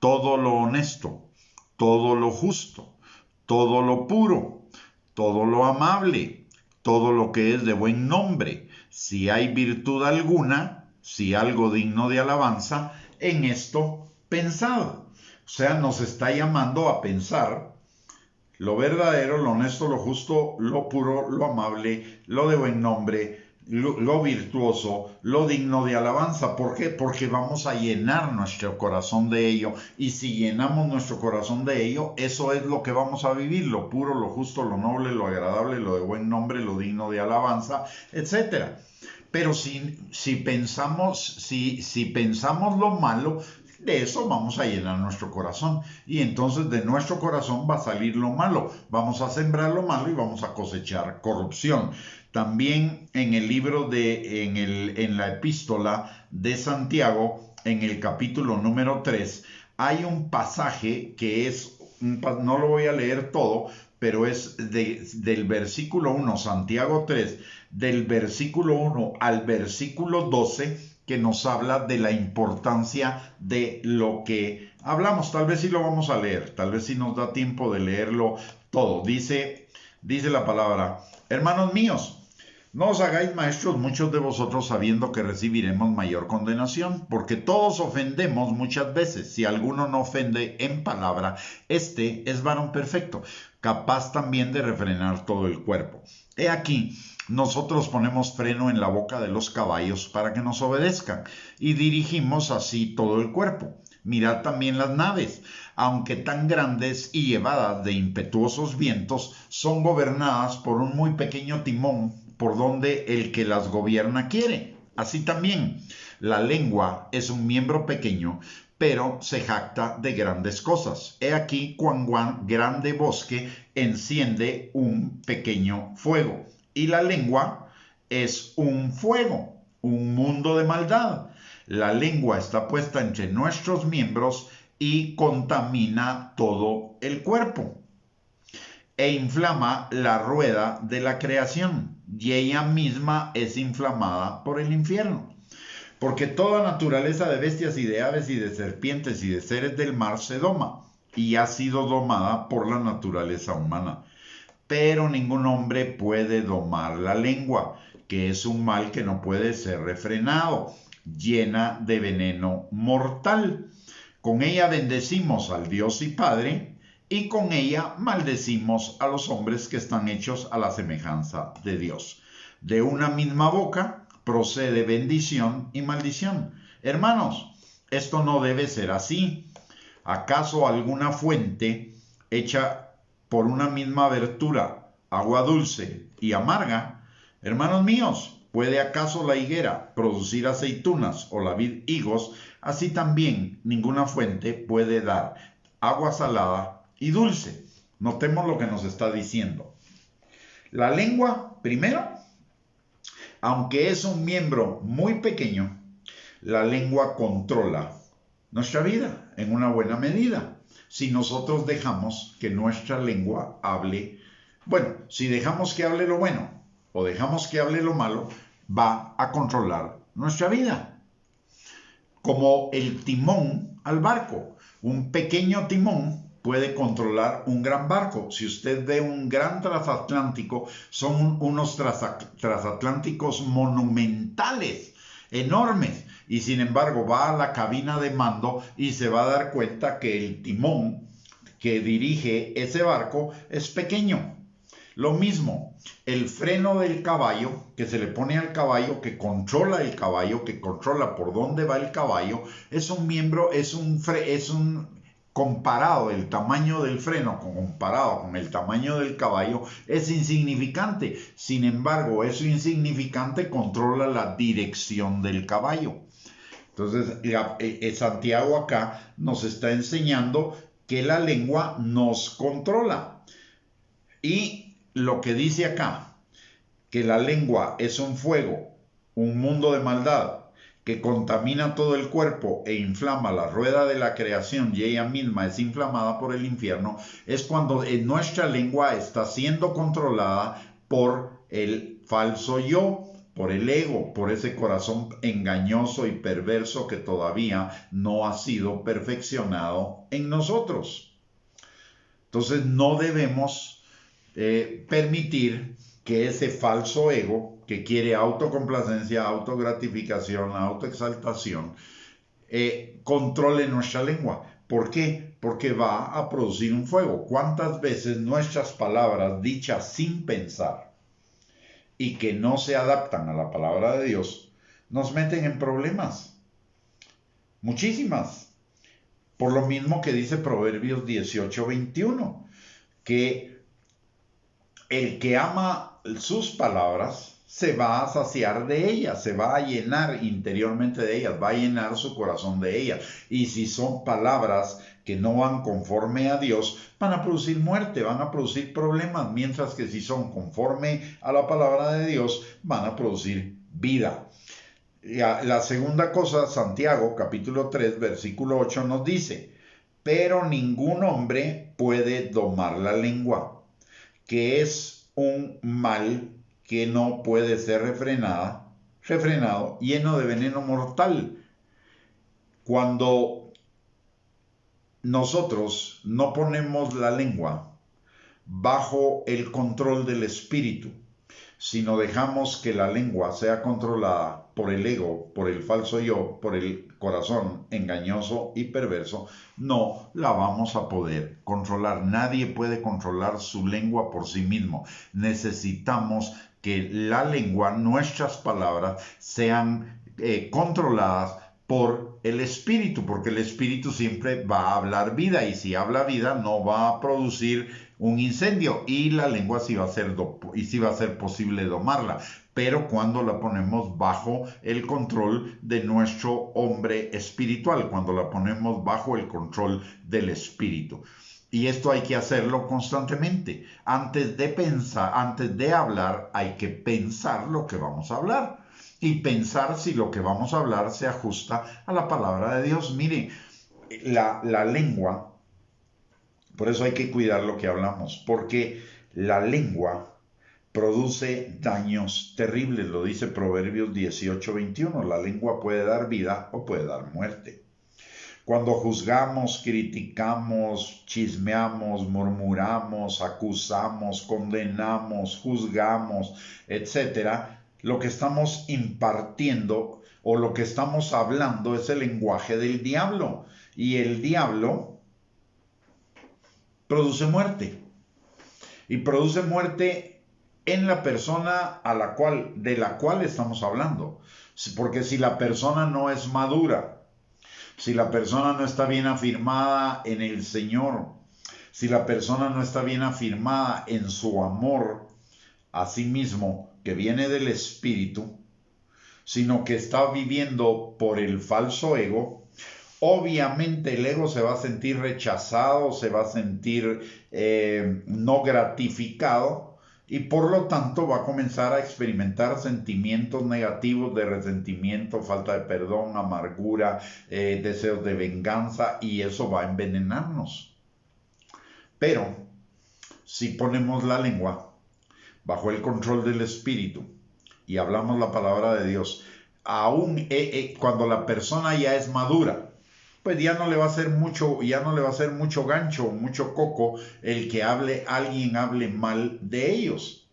todo lo honesto, todo lo justo, todo lo puro, todo lo amable, todo lo que es de buen nombre, si hay virtud alguna, si algo digno de alabanza, en esto pensad. O sea, nos está llamando a pensar lo verdadero, lo honesto, lo justo, lo puro, lo amable, lo de buen nombre, lo virtuoso, lo digno de alabanza. ¿Por qué? Porque vamos a llenar nuestro corazón de ello. Y si llenamos nuestro corazón de ello, eso es lo que vamos a vivir. Lo puro, lo justo, lo noble, lo agradable, lo de buen nombre, lo digno de alabanza, etc. Pero si pensamos lo malo, de eso vamos a llenar nuestro corazón. Y entonces de nuestro corazón va a salir lo malo. Vamos a sembrar lo malo y vamos a cosechar corrupción. También en el libro en la epístola de Santiago, en el capítulo número 3, hay un pasaje que no lo voy a leer todo, pero es del versículo 1, Santiago 3, del versículo 1 al versículo 12, que nos habla de la importancia de lo que hablamos. Tal vez sí lo vamos a leer, tal vez sí nos da tiempo de leerlo todo. Dice la palabra, hermanos míos, no os hagáis maestros muchos de vosotros sabiendo que recibiremos mayor condenación, porque todos ofendemos muchas veces. Si alguno no ofende en palabra, este es varón perfecto, capaz también de refrenar todo el cuerpo. He aquí, nosotros ponemos freno en la boca de los caballos para que nos obedezcan, y dirigimos así todo el cuerpo. Mirad también las naves, aunque tan grandes y llevadas de impetuosos vientos, son gobernadas por un muy pequeño timón, por donde el que las gobierna quiere. Así también, la lengua es un miembro pequeño, pero se jacta de grandes cosas. He aquí cuán grande bosque enciende un pequeño fuego. Y la lengua es un fuego, un mundo de maldad. La lengua está puesta entre nuestros miembros y contamina todo el cuerpo e inflama la rueda de la creación, y ella misma es inflamada por el infierno. Porque toda naturaleza de bestias y de aves y de serpientes y de seres del mar se doma, y ha sido domada por la naturaleza humana. Pero ningún hombre puede domar la lengua, que es un mal que no puede ser refrenado, llena de veneno mortal. Con ella bendecimos al Dios y Padre, y con ella maldecimos a los hombres que están hechos a la semejanza de Dios. De una misma boca procede bendición y maldición. Hermanos, esto no debe ser así. ¿Acaso alguna fuente hecha por una misma abertura, agua dulce y amarga? Hermanos míos, ¿puede acaso la higuera producir aceitunas o la vid higos? Así también ninguna fuente puede dar agua salada y dulce. Notemos lo que nos está diciendo. La lengua, primero, aunque es un miembro muy pequeño, la lengua controla nuestra vida en una buena medida. Si nosotros dejamos que nuestra lengua hable, si dejamos que hable lo bueno o dejamos que hable lo malo, va a controlar nuestra vida. Como el timón al barco. Un pequeño timón puede controlar un gran barco. Si usted ve un gran transatlántico, son unos transatlánticos monumentales, enormes. Y sin embargo va a la cabina de mando y se va a dar cuenta que el timón que dirige ese barco es pequeño. Lo mismo, el freno del caballo que se le pone al caballo, que controla el caballo, que controla por dónde va el caballo, es un miembro, es un comparado el tamaño del freno, comparado con el tamaño del caballo, es insignificante. Sin embargo, eso insignificante controla la dirección del caballo. Entonces, Santiago acá nos está enseñando que la lengua nos controla. Y lo que dice acá, que la lengua es un fuego, un mundo de maldad, que contamina todo el cuerpo e inflama la rueda de la creación y ella misma es inflamada por el infierno, es cuando nuestra lengua está siendo controlada por el falso yo, por el ego, por ese corazón engañoso y perverso que todavía no ha sido perfeccionado en nosotros. Entonces no debemos permitir que ese falso ego que quiere autocomplacencia, autogratificación, autoexaltación, controle nuestra lengua. ¿Por qué? Porque va a producir un fuego. ¿Cuántas veces nuestras palabras dichas sin pensar y que no se adaptan a la palabra de Dios nos meten en problemas? Muchísimas. Por lo mismo que dice Proverbios 18:21, que el que ama sus palabras se va a saciar de ellas, se va a llenar interiormente de ellas, va a llenar su corazón de ellas. Y si son palabras que no van conforme a Dios, van a producir muerte, van a producir problemas, mientras que si son conforme a la palabra de Dios, van a producir vida. La segunda cosa, Santiago capítulo 3, versículo 8 nos dice: pero ningún hombre puede domar la lengua, que es un mal que no puede ser refrenado, lleno de veneno mortal. Cuando nosotros no ponemos la lengua bajo el control del espíritu, sino dejamos que la lengua sea controlada por el ego, por el falso yo, por el corazón engañoso y perverso, no la vamos a poder controlar. Nadie puede controlar su lengua por sí mismo. Necesitamos que la lengua, nuestras palabras, sean controladas por el espíritu, porque el espíritu siempre va a hablar vida, y si habla vida no va a producir un incendio, y la lengua sí va a ser posible domarla, pero cuando la ponemos bajo el control de nuestro hombre espiritual, cuando la ponemos bajo el control del espíritu. Y esto hay que hacerlo constantemente. Antes de hablar, hay que pensar lo que vamos a hablar y pensar si lo que vamos a hablar se ajusta a la palabra de Dios. Mire, la lengua, por eso hay que cuidar lo que hablamos, porque la lengua produce daños terribles, lo dice Proverbios 18:21, la lengua puede dar vida o puede dar muerte. Cuando juzgamos, criticamos, chismeamos, murmuramos, acusamos, condenamos, juzgamos, etc., lo que estamos impartiendo o lo que estamos hablando es el lenguaje del diablo. Y el diablo produce muerte. Y produce muerte en la persona de la cual estamos hablando. Porque si la persona no es madura, si la persona no está bien afirmada en el Señor, si la persona no está bien afirmada en su amor a sí mismo, que viene del Espíritu, sino que está viviendo por el falso ego, obviamente el ego se va a sentir rechazado, se va a sentir no gratificado, y por lo tanto va a comenzar a experimentar sentimientos negativos de resentimiento, falta de perdón, amargura, deseos de venganza, y eso va a envenenarnos. Pero si ponemos la lengua bajo el control del Espíritu y hablamos la palabra de Dios, aún cuando la persona ya es madura, pues ya no le va a hacer mucho gancho, mucho coco el que alguien hable mal de ellos.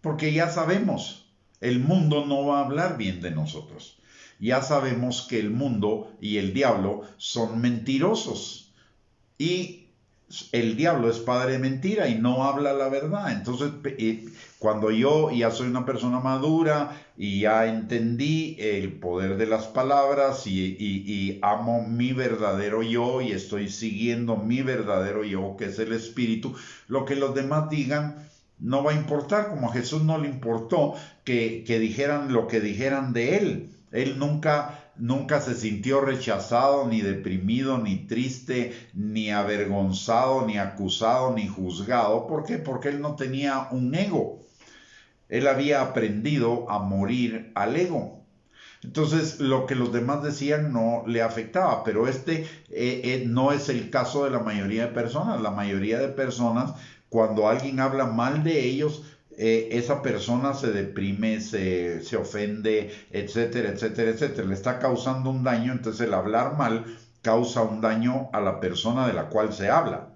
Porque ya sabemos, el mundo no va a hablar bien de nosotros. Ya sabemos que el mundo y el diablo son mentirosos. Y el diablo es padre de mentira y no habla la verdad. Entonces, cuando yo ya soy una persona madura y ya entendí el poder de las palabras y amo mi verdadero yo y estoy siguiendo mi verdadero yo, que es el Espíritu, lo que los demás digan no va a importar, como a Jesús no le importó que dijeran lo que dijeran de él. Él nunca se sintió rechazado, ni deprimido, ni triste, ni avergonzado, ni acusado, ni juzgado. ¿Por qué? Porque él no tenía un ego. Él había aprendido a morir al ego. Entonces, lo que los demás decían no le afectaba, pero no es el caso de la mayoría de personas. La mayoría de personas, cuando alguien habla mal de ellos, esa persona se deprime, se ofende, etcétera, etcétera, etcétera. Le está causando un daño, entonces el hablar mal causa un daño a la persona de la cual se habla.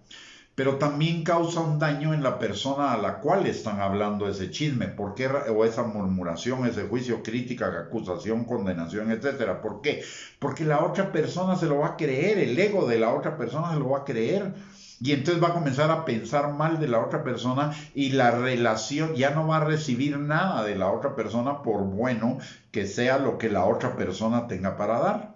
Pero también causa un daño en la persona a la cual están hablando ese chisme, o esa murmuración, ese juicio, crítica, acusación, condenación, etcétera. ¿Por qué? Porque la otra persona se lo va a creer, el ego de la otra persona se lo va a creer. Y entonces va a comenzar a pensar mal de la otra persona y la relación ya no va a recibir nada de la otra persona por bueno que sea lo que la otra persona tenga para dar.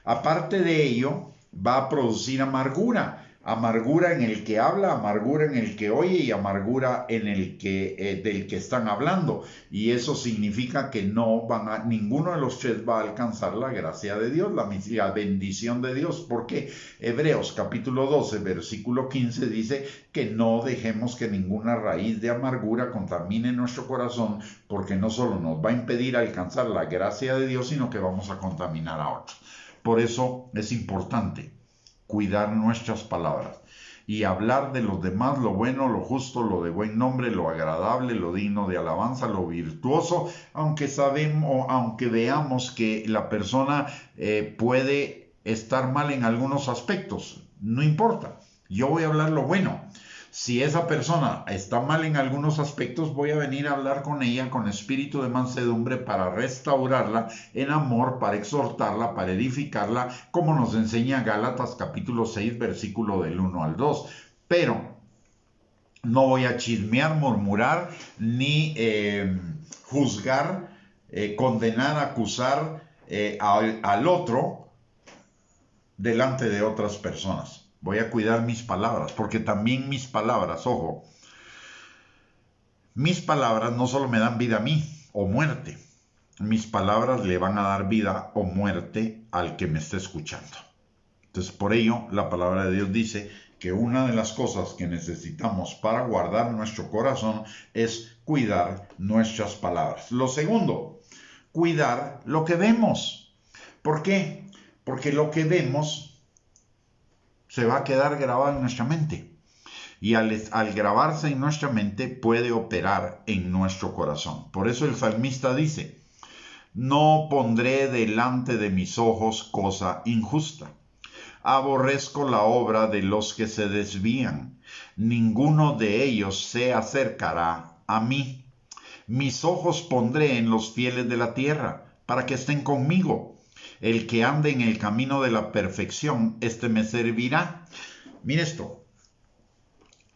Aparte de ello, va a producir amargura. Amargura en el que habla, amargura en el que oye y amargura en el que, del que están hablando. Y eso significa que ninguno de los tres va a alcanzar la gracia de Dios, la bendición de Dios. Porque Hebreos capítulo 12, versículo 15 dice que no dejemos que ninguna raíz de amargura contamine nuestro corazón, porque no solo nos va a impedir alcanzar la gracia de Dios, sino que vamos a contaminar a otros. Por eso es importante cuidar nuestras palabras y hablar de los demás lo bueno, lo justo, lo de buen nombre, lo agradable, lo digno de alabanza, lo virtuoso, aunque veamos que la persona puede estar mal en algunos aspectos, no importa, yo voy a hablar lo bueno. Si esa persona está mal en algunos aspectos, voy a venir a hablar con ella con espíritu de mansedumbre para restaurarla en amor, para exhortarla, para edificarla, como nos enseña Gálatas capítulo 6, versículo del 1 al 2. Pero no voy a chismear, murmurar, ni juzgar, condenar, acusar al otro delante de otras personas. Voy a cuidar mis palabras, porque también mis palabras, ojo, mis palabras no solo me dan vida a mí o muerte, mis palabras le van a dar vida o muerte al que me esté escuchando. Entonces, por ello, la palabra de Dios dice que una de las cosas que necesitamos para guardar nuestro corazón es cuidar nuestras palabras. Lo segundo, cuidar lo que vemos. ¿Por qué? Porque lo que vemos se va a quedar grabado en nuestra mente. Y al grabarse en nuestra mente puede operar en nuestro corazón. Por eso el salmista dice, no pondré delante de mis ojos cosa injusta. Aborrezco la obra de los que se desvían. Ninguno de ellos se acercará a mí. Mis ojos pondré en los fieles de la tierra, para que estén conmigo. El que ande en el camino de la perfección, este me servirá. Mire esto,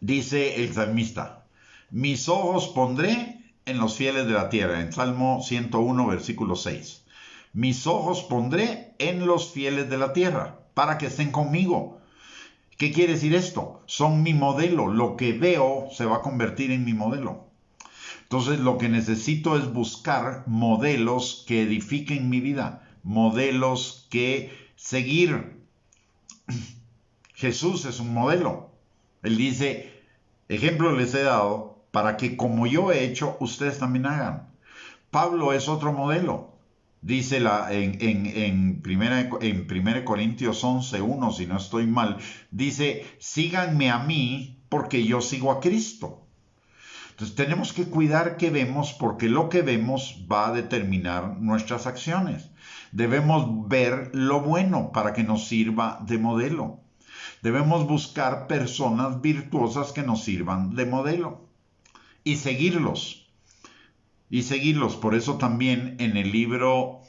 dice el salmista, mis ojos pondré en los fieles de la tierra, en Salmo 101, versículo 6. Mis ojos pondré en los fieles de la tierra, para que estén conmigo. ¿Qué quiere decir esto? Son mi modelo, lo que veo se va a convertir en mi modelo. Entonces lo que necesito es buscar modelos que edifiquen mi vida, modelos que seguir. Jesús es un modelo. Él dice, ejemplo les he dado para que como yo he hecho, ustedes también hagan. Pablo es otro modelo. Dice en 1 Corintios 11:1, si no estoy mal, dice, síganme a mí porque yo sigo a Cristo. Entonces tenemos que cuidar qué vemos, porque lo que vemos va a determinar nuestras acciones. Debemos ver lo bueno para que nos sirva de modelo. Debemos buscar personas virtuosas que nos sirvan de modelo y seguirlos. Por eso también en el libro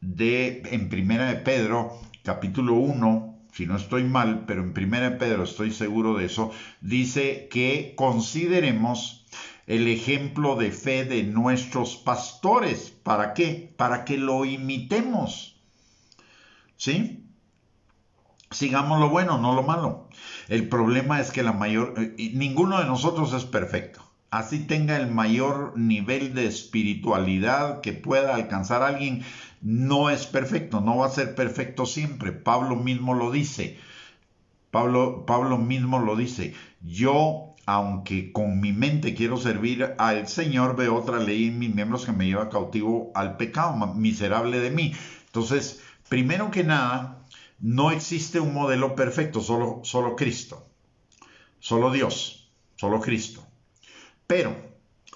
en Primera de Pedro, capítulo 1, si no estoy mal, pero en 1 Pedro estoy seguro de eso, dice que consideremos el ejemplo de fe de nuestros pastores. ¿Para qué? Para que lo imitemos. ¿Sí? Sigamos lo bueno, no lo malo. El problema es que ninguno de nosotros es perfecto. Así tenga el mayor nivel de espiritualidad que pueda alcanzar alguien, no es perfecto, no va a ser perfecto siempre. Pablo mismo lo dice. Pablo mismo lo dice. Yo, aunque con mi mente quiero servir al Señor, veo otra ley en mis miembros que me lleva cautivo al pecado, miserable de mí. Entonces, primero que nada, no existe un modelo perfecto, solo Cristo, solo Dios, solo Cristo. Pero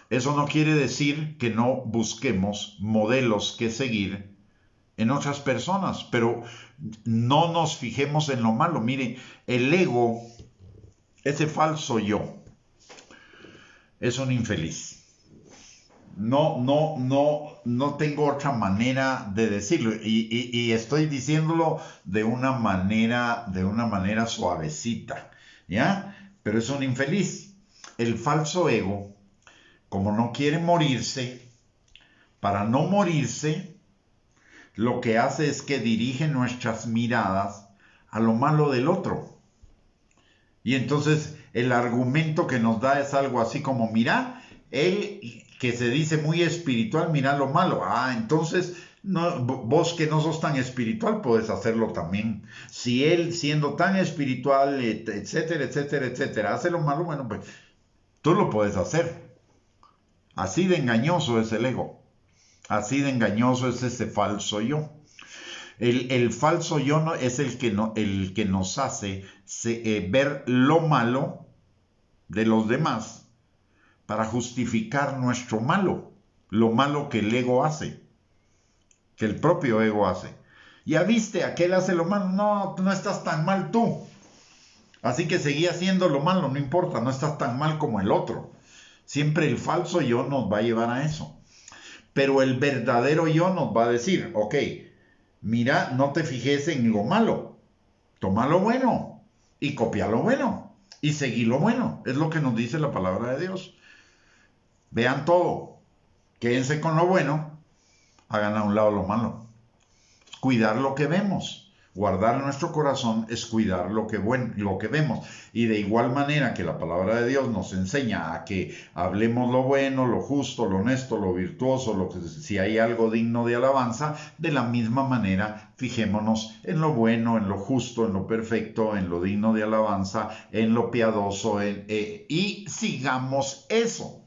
eso no quiere decir que no busquemos modelos que seguir en otras personas, pero no nos fijemos en lo malo. Mire, el ego, ese falso yo, es un infeliz. No tengo otra manera de decirlo y estoy diciéndolo de una manera suavecita, ¿ya? Pero es un infeliz. El falso ego, como no quiere morirse, para no morirse, lo que hace es que dirige nuestras miradas a lo malo del otro. Y entonces el argumento que nos da es algo así como, mira, él que se dice muy espiritual, mira lo malo. Entonces no, vos que no sos tan espiritual puedes hacerlo también. Si él siendo tan espiritual, etcétera, etcétera, etcétera, hace lo malo, bueno, pues tú lo puedes hacer. Así de engañoso es el ego. Así de engañoso es ese falso yo. El falso yo no, es el que nos hace ver lo malo de los demás para justificar nuestro malo, lo malo que el ego hace, que el propio ego hace. Ya viste, aquel hace lo malo, no estás tan mal tú. Así que seguí haciendo lo malo, no importa, no estás tan mal como el otro. Siempre el falso yo nos va a llevar a eso. Pero el verdadero yo nos va a decir, ok, mira, no te fijes en lo malo, toma lo bueno y copia lo bueno y seguí lo bueno. Es lo que nos dice la palabra de Dios. Vean todo, quédense con lo bueno, hagan a un lado lo malo. Cuidar lo que vemos. Guardar nuestro corazón es cuidar lo que vemos. Y de igual manera que la palabra de Dios nos enseña a que hablemos lo bueno, lo justo, lo honesto, lo virtuoso, si hay algo digno de alabanza, de la misma manera fijémonos en lo bueno, en lo justo, en lo perfecto, en lo digno de alabanza, en lo piadoso, y sigamos eso.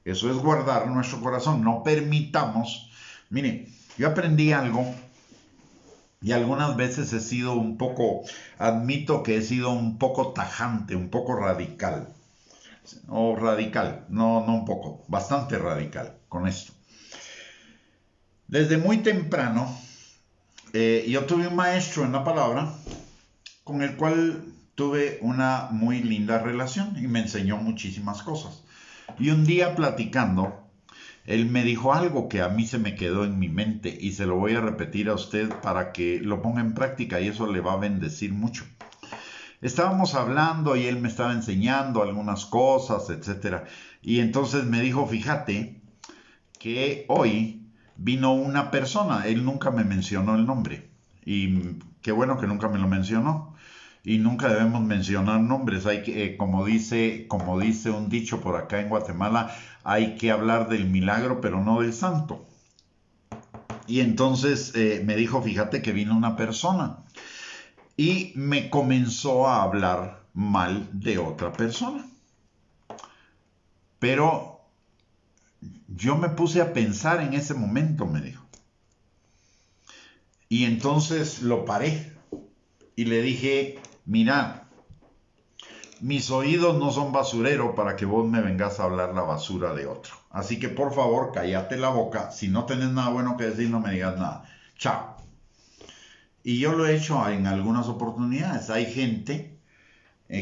Eso es guardar nuestro corazón. No permitamos. Mire, yo aprendí algo. Y algunas veces admito que he sido un poco tajante, un poco radical. O radical, no un poco, bastante radical con esto. Desde muy temprano, yo tuve un maestro en la palabra con el cual tuve una muy linda relación y me enseñó muchísimas cosas. Y un día platicando, él me dijo algo que a mí se me quedó en mi mente y se lo voy a repetir a usted para que lo ponga en práctica y eso le va a bendecir mucho. Estábamos hablando y él me estaba enseñando algunas cosas, etcétera. Y entonces me dijo, fíjate que hoy vino una persona, él nunca me mencionó el nombre. Y qué bueno que nunca me lo mencionó. Y nunca debemos mencionar nombres. Hay que, como dice un dicho por acá en Guatemala, hay que hablar del milagro, pero no del santo. Y entonces me dijo, fíjate que vino una persona. Y me comenzó a hablar mal de otra persona. Pero yo me puse a pensar en ese momento, me dijo. Y entonces lo paré. Y le dije, mira, mis oídos no son basurero para que vos me vengas a hablar la basura de otro. Así que por favor, cállate la boca. Si no tenés nada bueno que decir, no me digas nada. Chao. Y yo lo he hecho en algunas oportunidades. Hay gente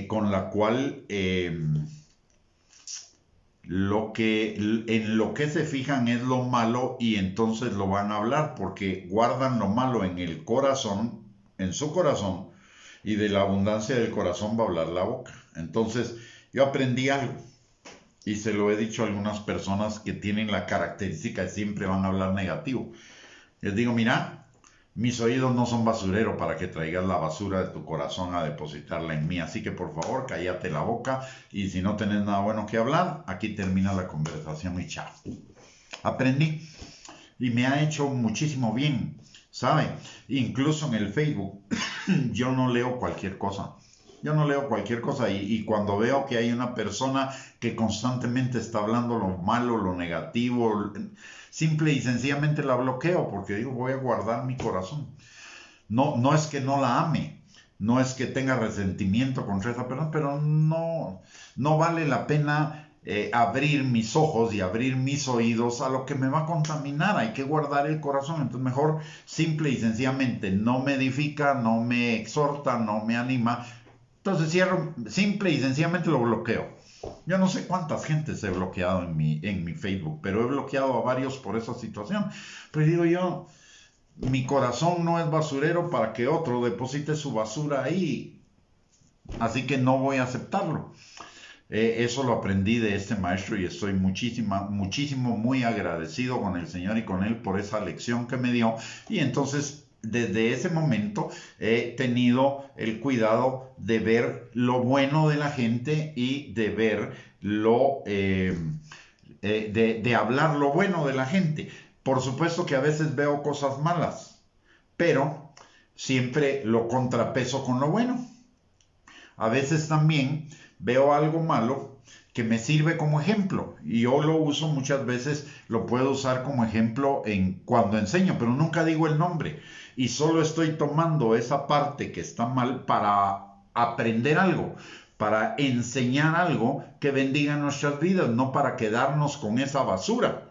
con la cual en lo que se fijan es lo malo y entonces lo van a hablar porque guardan lo malo en el corazón, en su corazón, y de la abundancia del corazón va a hablar la boca. Entonces, yo aprendí algo y se lo he dicho a algunas personas que tienen la característica de siempre van a hablar negativo. Les digo, mira, mis oídos no son basurero para que traigas la basura de tu corazón a depositarla en mí. Así que por favor, cállate la boca y si no tenés nada bueno que hablar, aquí termina la conversación y chao. Aprendí y me ha hecho muchísimo bien, ¿sabe? Incluso en el Facebook yo no leo cualquier cosa. Yo no leo cualquier cosa y cuando veo que hay una persona que constantemente está hablando lo malo, lo negativo, simple y sencillamente la bloqueo porque digo, voy a guardar mi corazón. No, no es que no la ame, no es que tenga resentimiento contra esa persona, pero no, no vale la pena abrir mis ojos y abrir mis oídos a lo que me va a contaminar. Hay que guardar el corazón. Entonces mejor simple y sencillamente no me edifica, no me exhorta, no me anima. Entonces cierro, simple y sencillamente lo bloqueo. Yo no sé cuántas gentes he bloqueado en mi Facebook, pero he bloqueado a varios por esa situación. Pero digo yo, mi corazón no es basurero para que otro deposite su basura ahí. Así que no voy a aceptarlo. Eso lo aprendí de este maestro y estoy muchísimo, muy agradecido con el Señor y con Él por esa lección que me dio. Y entonces, desde ese momento, he tenido el cuidado de ver lo bueno de la gente y de ver de hablar lo bueno de la gente. Por supuesto que a veces veo cosas malas, pero siempre lo contrapeso con lo bueno. A veces también veo algo malo que me sirve como ejemplo y yo lo uso muchas veces, lo puedo usar como ejemplo cuando enseño, pero nunca digo el nombre y solo estoy tomando esa parte que está mal para aprender algo, para enseñar algo que bendiga nuestras vidas, no para quedarnos con esa basura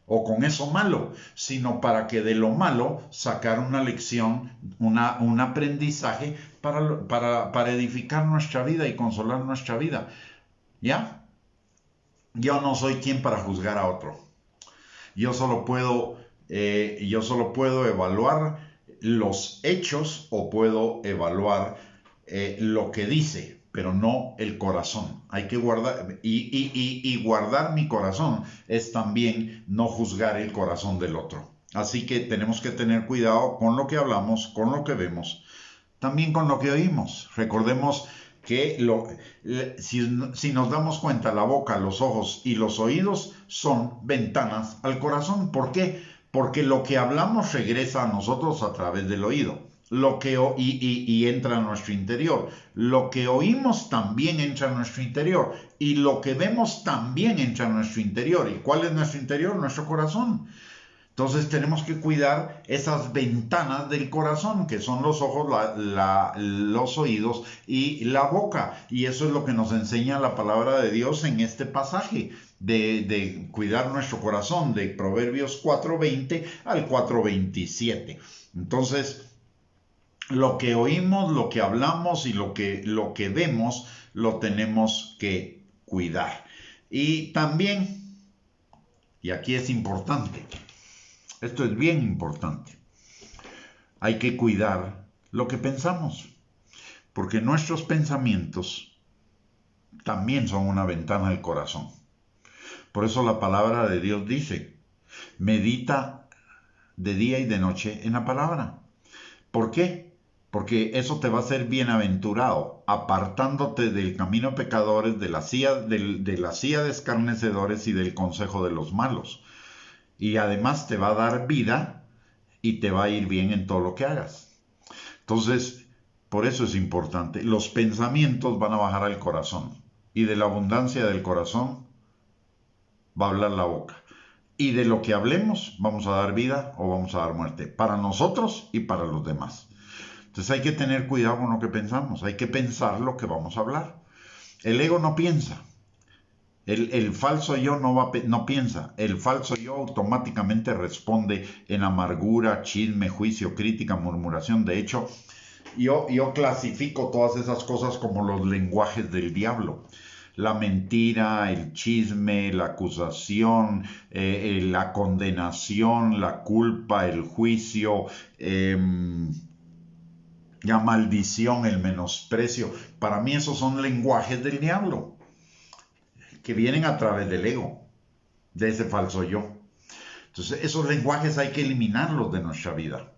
o con eso malo, sino para que de lo malo sacar una lección, un aprendizaje para edificar nuestra vida y consolar nuestra vida. ¿Ya? Yo no soy quien para juzgar a otro. Yo solo puedo evaluar los hechos o puedo evaluar lo que dice, pero no el corazón. Hay que guardar, y guardar mi corazón es también no juzgar el corazón del otro. Así que tenemos que tener cuidado con lo que hablamos, con lo que vemos, también con lo que oímos. Recordemos que si nos damos cuenta, la boca, los ojos y los oídos son ventanas al corazón. ¿Por qué? Porque lo que hablamos regresa a nosotros a través del oído. Y entra a nuestro interior. Lo que oímos también entra a nuestro interior. Y lo que vemos también entra a nuestro interior. ¿Y cuál es nuestro interior? Nuestro corazón. Entonces tenemos que cuidar esas ventanas del corazón, que son los ojos, los oídos y la boca. Y eso es lo que nos enseña la palabra de Dios en este pasaje, de cuidar nuestro corazón, de Proverbios 4:20 al 4:27. Entonces, lo que oímos, lo que hablamos y lo que vemos, lo tenemos que cuidar. Y también, y aquí es importante, esto es bien importante, hay que cuidar lo que pensamos, porque nuestros pensamientos también son una ventana del corazón. Por eso la palabra de Dios dice, medita de día y de noche en la palabra. ¿Por qué? Porque eso te va a hacer bienaventurado, apartándote del camino de pecadores, de la silla de escarnecedores y del consejo de los malos. Y además te va a dar vida y te va a ir bien en todo lo que hagas. Entonces, por eso es importante. Los pensamientos van a bajar al corazón y de la abundancia del corazón va a hablar la boca. Y de lo que hablemos vamos a dar vida o vamos a dar muerte, para nosotros y para los demás. Entonces hay que tener cuidado con lo que pensamos, hay que pensar lo que vamos a hablar. El ego no piensa. El falso yo no piensa, el falso yo automáticamente responde en amargura, chisme, juicio, crítica, murmuración. De hecho, yo clasifico todas esas cosas como los lenguajes del diablo. La mentira, el chisme, la acusación, la condenación, la culpa, el juicio, la maldición, el menosprecio. Para mí esos son lenguajes del diablo que vienen a través del ego, de ese falso yo. Entonces esos lenguajes hay que eliminarlos de nuestra vida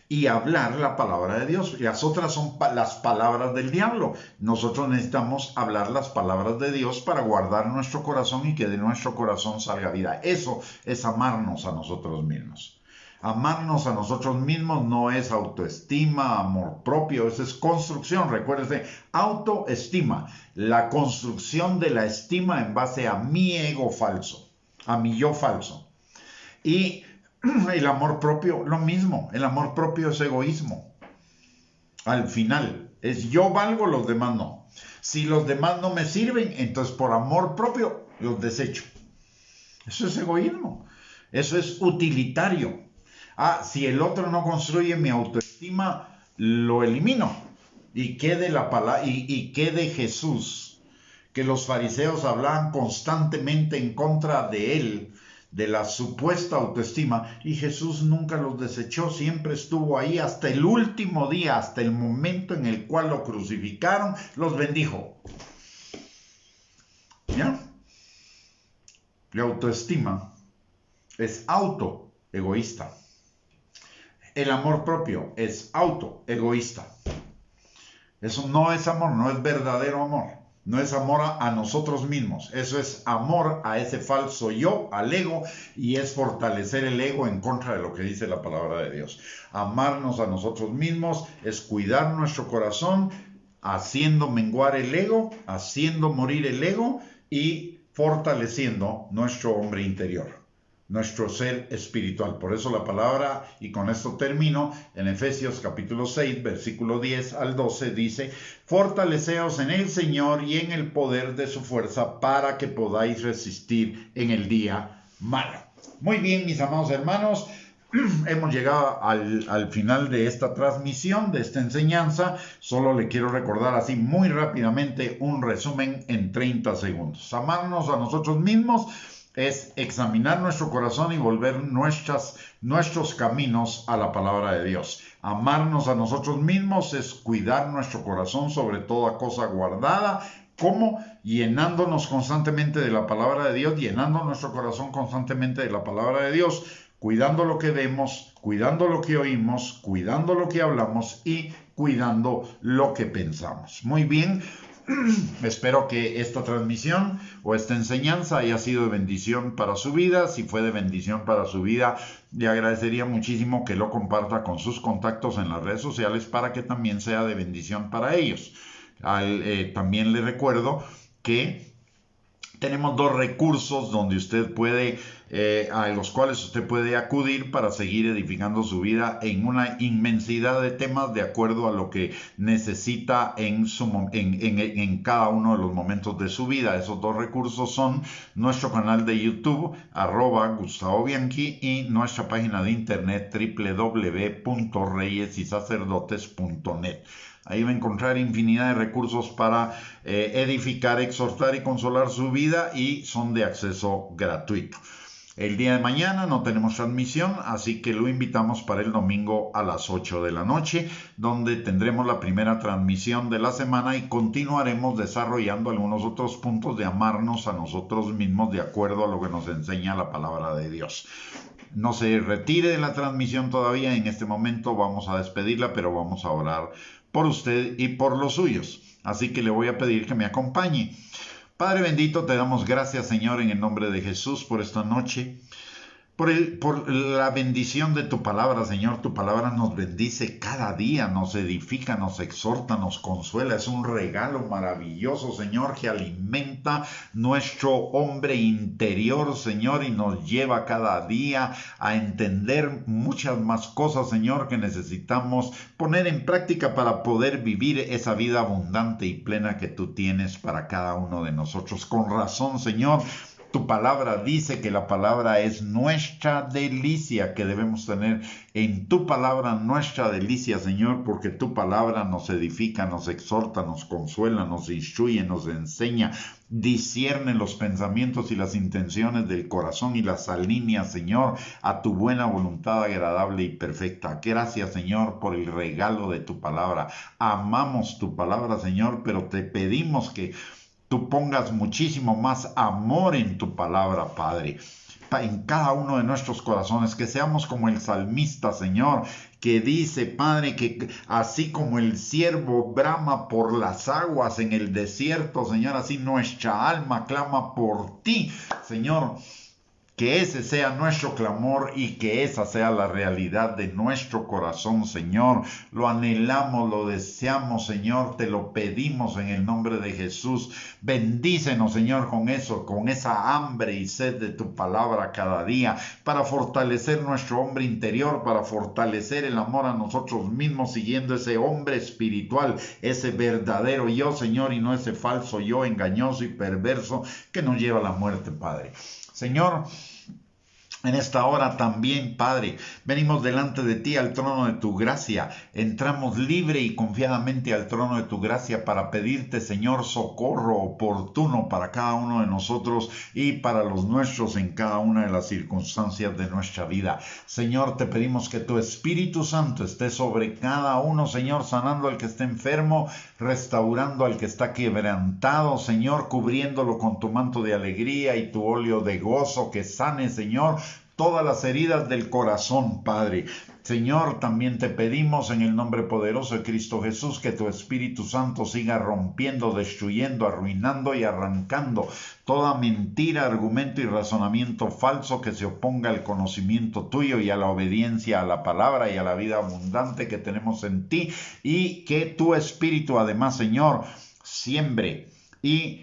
y hablar la palabra de Dios. Las otras son las palabras del diablo. Nosotros necesitamos hablar las palabras de Dios para guardar nuestro corazón y que de nuestro corazón salga vida. Eso es amarnos a nosotros mismos. Amarnos a nosotros mismos no es autoestima, amor propio, eso es construcción. Recuérdese, autoestima, la construcción de la estima en base a mi ego falso, a mi yo falso. Y el amor propio, lo mismo. El amor propio es egoísmo. Al final, es yo valgo, los demás no. Si los demás no me sirven, entonces por amor propio los desecho. Eso es egoísmo. Eso es utilitario. Si el otro no construye mi autoestima, lo elimino. Y quede la palabra, y quede Jesús, que los fariseos hablaban constantemente en contra de él, de la supuesta autoestima, y Jesús nunca los desechó, siempre estuvo ahí hasta el último día, hasta el momento en el cual lo crucificaron, los bendijo. ¿Ya? La autoestima es autoegoísta. El amor propio es autoegoísta. Eso no es amor, no es verdadero amor. No es amor a nosotros mismos. Eso es amor a ese falso yo, al ego, y es fortalecer el ego en contra de lo que dice la palabra de Dios. Amarnos a nosotros mismos es cuidar nuestro corazón, haciendo menguar el ego, haciendo morir el ego y fortaleciendo nuestro hombre interior, nuestro ser espiritual. Por eso la palabra, y con esto termino, en Efesios capítulo 6, versículo 10 al 12 dice: fortaleceos en el Señor y en el poder de su fuerza, para que podáis resistir en el día malo. Muy bien, mis amados hermanos, hemos llegado al final de esta transmisión, de esta enseñanza. Solo le quiero recordar así muy rápidamente un resumen en 30 segundos. Amarnos a nosotros mismos es examinar nuestro corazón y volver nuestros caminos a la palabra de Dios. Amarnos a nosotros mismos es cuidar nuestro corazón sobre toda cosa guardada. ¿Cómo? Llenándonos constantemente de la palabra de Dios, llenando nuestro corazón constantemente de la palabra de Dios, cuidando lo que vemos, cuidando lo que oímos, cuidando lo que hablamos y cuidando lo que pensamos. Muy bien. Espero que esta transmisión o esta enseñanza haya sido de bendición para su vida. Si fue de bendición para su vida, le agradecería muchísimo que lo comparta con sus contactos en las redes sociales para que también sea de bendición para ellos. También le recuerdo que tenemos 2 recursos donde usted puede, a los cuales usted puede acudir para seguir edificando su vida en una inmensidad de temas de acuerdo a lo que necesita en cada uno de los momentos de su vida. Esos 2 recursos son nuestro canal de YouTube, @GustavoBianchi, y nuestra página de internet www.reyesysacerdotes.net. Ahí va a encontrar infinidad de recursos para edificar, exhortar y consolar su vida, y son de acceso gratuito. El día de mañana no tenemos transmisión, así que lo invitamos para el domingo a las 8 de la noche, donde tendremos la primera transmisión de la semana y continuaremos desarrollando algunos otros puntos de amarnos a nosotros mismos de acuerdo a lo que nos enseña la palabra de Dios. No se retire de la transmisión todavía, en este momento vamos a despedirla, pero vamos a orar por usted y por los suyos. Así que le voy a pedir que me acompañe. Padre bendito, te damos gracias, Señor, en el nombre de Jesús, por esta noche, por la bendición de tu palabra, Señor. Tu palabra nos bendice cada día, nos edifica, nos exhorta, nos consuela. Es un regalo maravilloso, Señor, que alimenta nuestro hombre interior, Señor, y nos lleva cada día a entender muchas más cosas, Señor, que necesitamos poner en práctica para poder vivir esa vida abundante y plena que tú tienes para cada uno de nosotros. Con razón, Señor, Tu palabra dice que la palabra es nuestra delicia, que debemos tener en tu palabra nuestra delicia, Señor, porque tu palabra nos edifica, nos exhorta, nos consuela, nos instruye, nos enseña, discierne los pensamientos y las intenciones del corazón y las alinea, Señor, a tu buena voluntad agradable y perfecta. Gracias, Señor, por el regalo de tu palabra. Amamos tu palabra, Señor, pero te pedimos que tú pongas muchísimo más amor en tu palabra, Padre, en cada uno de nuestros corazones, que seamos como el salmista, Señor, que dice, Padre, que así como el ciervo brama por las aguas en el desierto, Señor, así nuestra alma clama por ti, Señor. Que ese sea nuestro clamor y que esa sea la realidad de nuestro corazón, Señor. Lo anhelamos, lo deseamos, Señor. Te lo pedimos en el nombre de Jesús. Bendícenos, Señor, con eso, con esa hambre y sed de tu palabra cada día, para fortalecer nuestro hombre interior, para fortalecer el amor a nosotros mismos, siguiendo ese hombre espiritual, ese verdadero yo, Señor, y no ese falso yo engañoso y perverso que nos lleva a la muerte, Padre. Señor, en esta hora también, Padre, venimos delante de ti al trono de tu gracia. Entramos libre y confiadamente al trono de tu gracia para pedirte, Señor, socorro oportuno para cada uno de nosotros y para los nuestros en cada una de las circunstancias de nuestra vida. Señor, te pedimos que tu Espíritu Santo esté sobre cada uno, Señor, sanando al que esté enfermo, restaurando al que está quebrantado, Señor, cubriéndolo con tu manto de alegría y tu óleo de gozo, que sane, Señor, todas las heridas del corazón, Padre. Señor, también te pedimos en el nombre poderoso de Cristo Jesús que tu Espíritu Santo siga rompiendo, destruyendo, arruinando y arrancando toda mentira, argumento y razonamiento falso que se oponga al conocimiento tuyo y a la obediencia a la palabra y a la vida abundante que tenemos en ti, y que tu Espíritu además, Señor, siembre y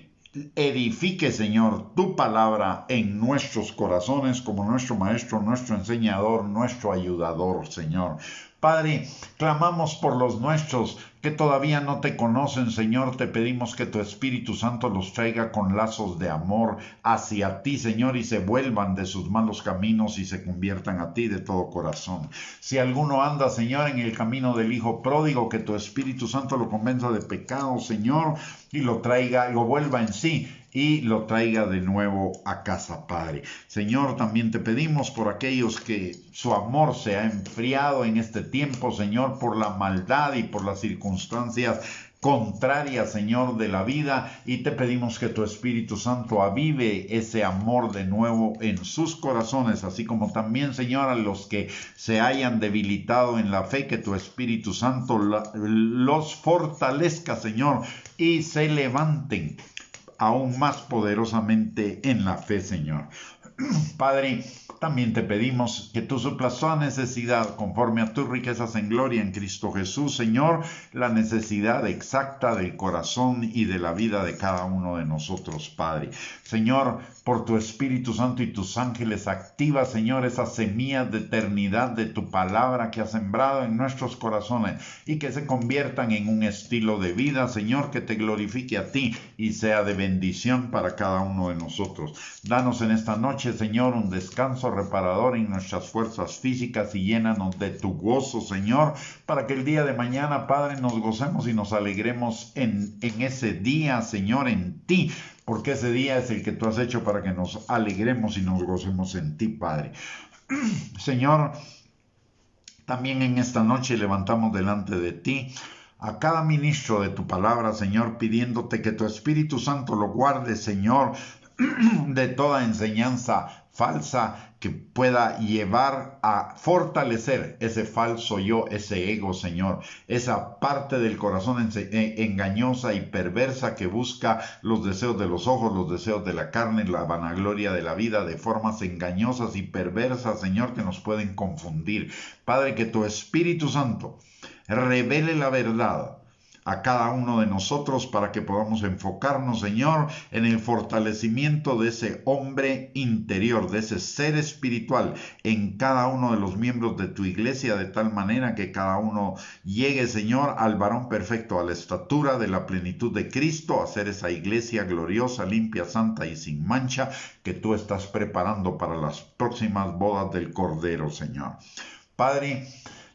edifique, Señor, tu palabra en nuestros corazones como nuestro maestro, nuestro enseñador, nuestro ayudador, Señor. Padre, clamamos por los nuestros que todavía no te conocen, Señor. Te pedimos que tu Espíritu Santo los traiga con lazos de amor hacia ti, Señor, y se vuelvan de sus malos caminos y se conviertan a ti de todo corazón. Si alguno anda, Señor, en el camino del Hijo pródigo, que tu Espíritu Santo lo convenza de pecado, Señor, y lo traiga, lo vuelva en sí y lo traiga de nuevo a casa, Padre. Señor, también te pedimos por aquellos que su amor se ha enfriado en este tiempo, Señor, por la maldad y por las circunstancias contrarias, Señor, de la vida, y te pedimos que tu Espíritu Santo avive ese amor de nuevo en sus corazones, así como también, Señor, a los que se hayan debilitado en la fe, que tu Espíritu Santo los fortalezca, Señor, y se levanten aún más poderosamente en la fe, Señor. Padre, también te pedimos que tú suplas toda necesidad conforme a tus riquezas en gloria en Cristo Jesús, Señor, la necesidad exacta del corazón y de la vida de cada uno de nosotros, Padre. Señor, por tu Espíritu Santo y tus ángeles, activa, Señor, esas semillas de eternidad de tu palabra que has sembrado en nuestros corazones y que se conviertan en un estilo de vida, Señor, que te glorifique a ti y sea de bendición para cada uno de nosotros. Danos en esta noche, Señor, un descanso reparador en nuestras fuerzas físicas y llénanos de tu gozo, Señor, para que el día de mañana, Padre, nos gocemos y nos alegremos en ese día, Señor, en ti, porque ese día es el que tú has hecho para que nos alegremos y nos gocemos en ti, Padre. Señor, también en esta noche levantamos delante de ti a cada ministro de tu palabra, Señor, pidiéndote que tu Espíritu Santo lo guarde, Señor, de toda enseñanza falsa que pueda llevar a fortalecer ese falso yo, ese ego, Señor, esa parte del corazón engañosa y perversa que busca los deseos de los ojos, los deseos de la carne, la vanagloria de la vida, de formas engañosas y perversas, Señor, que nos pueden confundir. Padre, que tu Espíritu Santo revele la verdad, a cada uno de nosotros para que podamos enfocarnos, Señor, en el fortalecimiento de ese hombre interior, de ese ser espiritual en cada uno de los miembros de tu iglesia, de tal manera que cada uno llegue, Señor, al varón perfecto, a la estatura de la plenitud de Cristo, a ser esa iglesia gloriosa, limpia, santa y sin mancha que tú estás preparando para las próximas bodas del Cordero, Señor. Padre,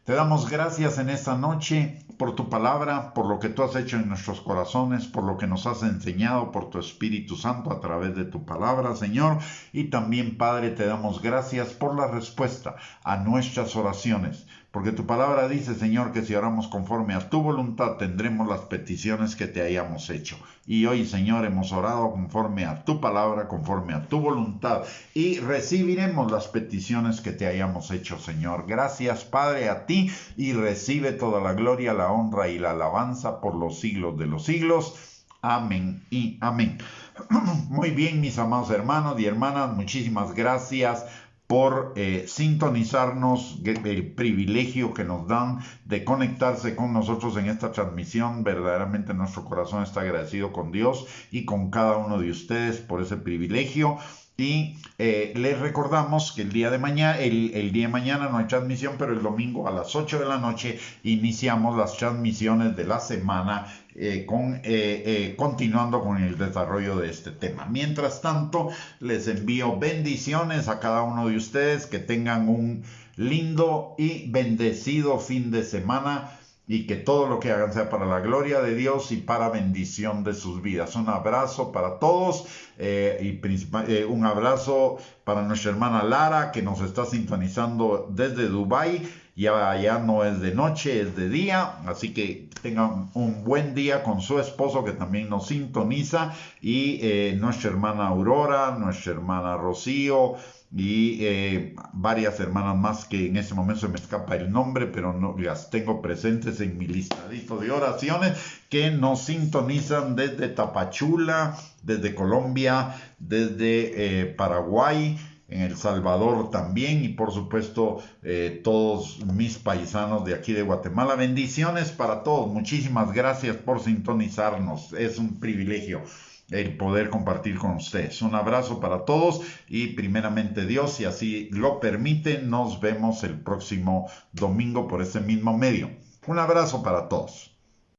te damos gracias en esta noche por tu palabra, por lo que tú has hecho en nuestros corazones, por lo que nos has enseñado por tu Espíritu Santo a través de tu palabra, Señor. Y también, Padre, te damos gracias por la respuesta a nuestras oraciones. Porque tu palabra dice, Señor, que si oramos conforme a tu voluntad, tendremos las peticiones que te hayamos hecho. Y hoy, Señor, hemos orado conforme a tu palabra, conforme a tu voluntad, y recibiremos las peticiones que te hayamos hecho, Señor. Gracias, Padre, a ti, y recibe toda la gloria, la honra y la alabanza por los siglos de los siglos. Amén y amén. Muy bien, mis amados hermanos y hermanas, muchísimas gracias por sintonizarnos, el privilegio que nos dan de conectarse con nosotros en esta transmisión. Verdaderamente nuestro corazón está agradecido con Dios y con cada uno de ustedes por ese privilegio. Y les recordamos que el día de mañana no hay transmisión, pero el domingo a las 8 de la noche iniciamos las transmisiones de la semana continuando con el desarrollo de este tema. Mientras tanto, les envío bendiciones a cada uno de ustedes, que tengan un lindo y bendecido fin de semana y que todo lo que hagan sea para la gloria de Dios y para bendición de sus vidas. Un abrazo para todos un abrazo para nuestra hermana Lara, que nos está sintonizando desde Dubái. Ya no es de noche, es de día, así que tengan un buen día con su esposo, que también nos sintoniza, y nuestra hermana Aurora, nuestra hermana Rocío y varias hermanas más que en este momento se me escapa el nombre, pero no las tengo presentes en mi listadito de oraciones, que nos sintonizan desde Tapachula, desde Colombia, desde Paraguay, en El Salvador también, y por supuesto todos mis paisanos de aquí de Guatemala. Bendiciones para todos, muchísimas gracias por sintonizarnos, es un privilegio el poder compartir con ustedes. Un abrazo para todos y primeramente Dios, si así lo permite, nos vemos el próximo domingo por este mismo medio. Un abrazo para todos.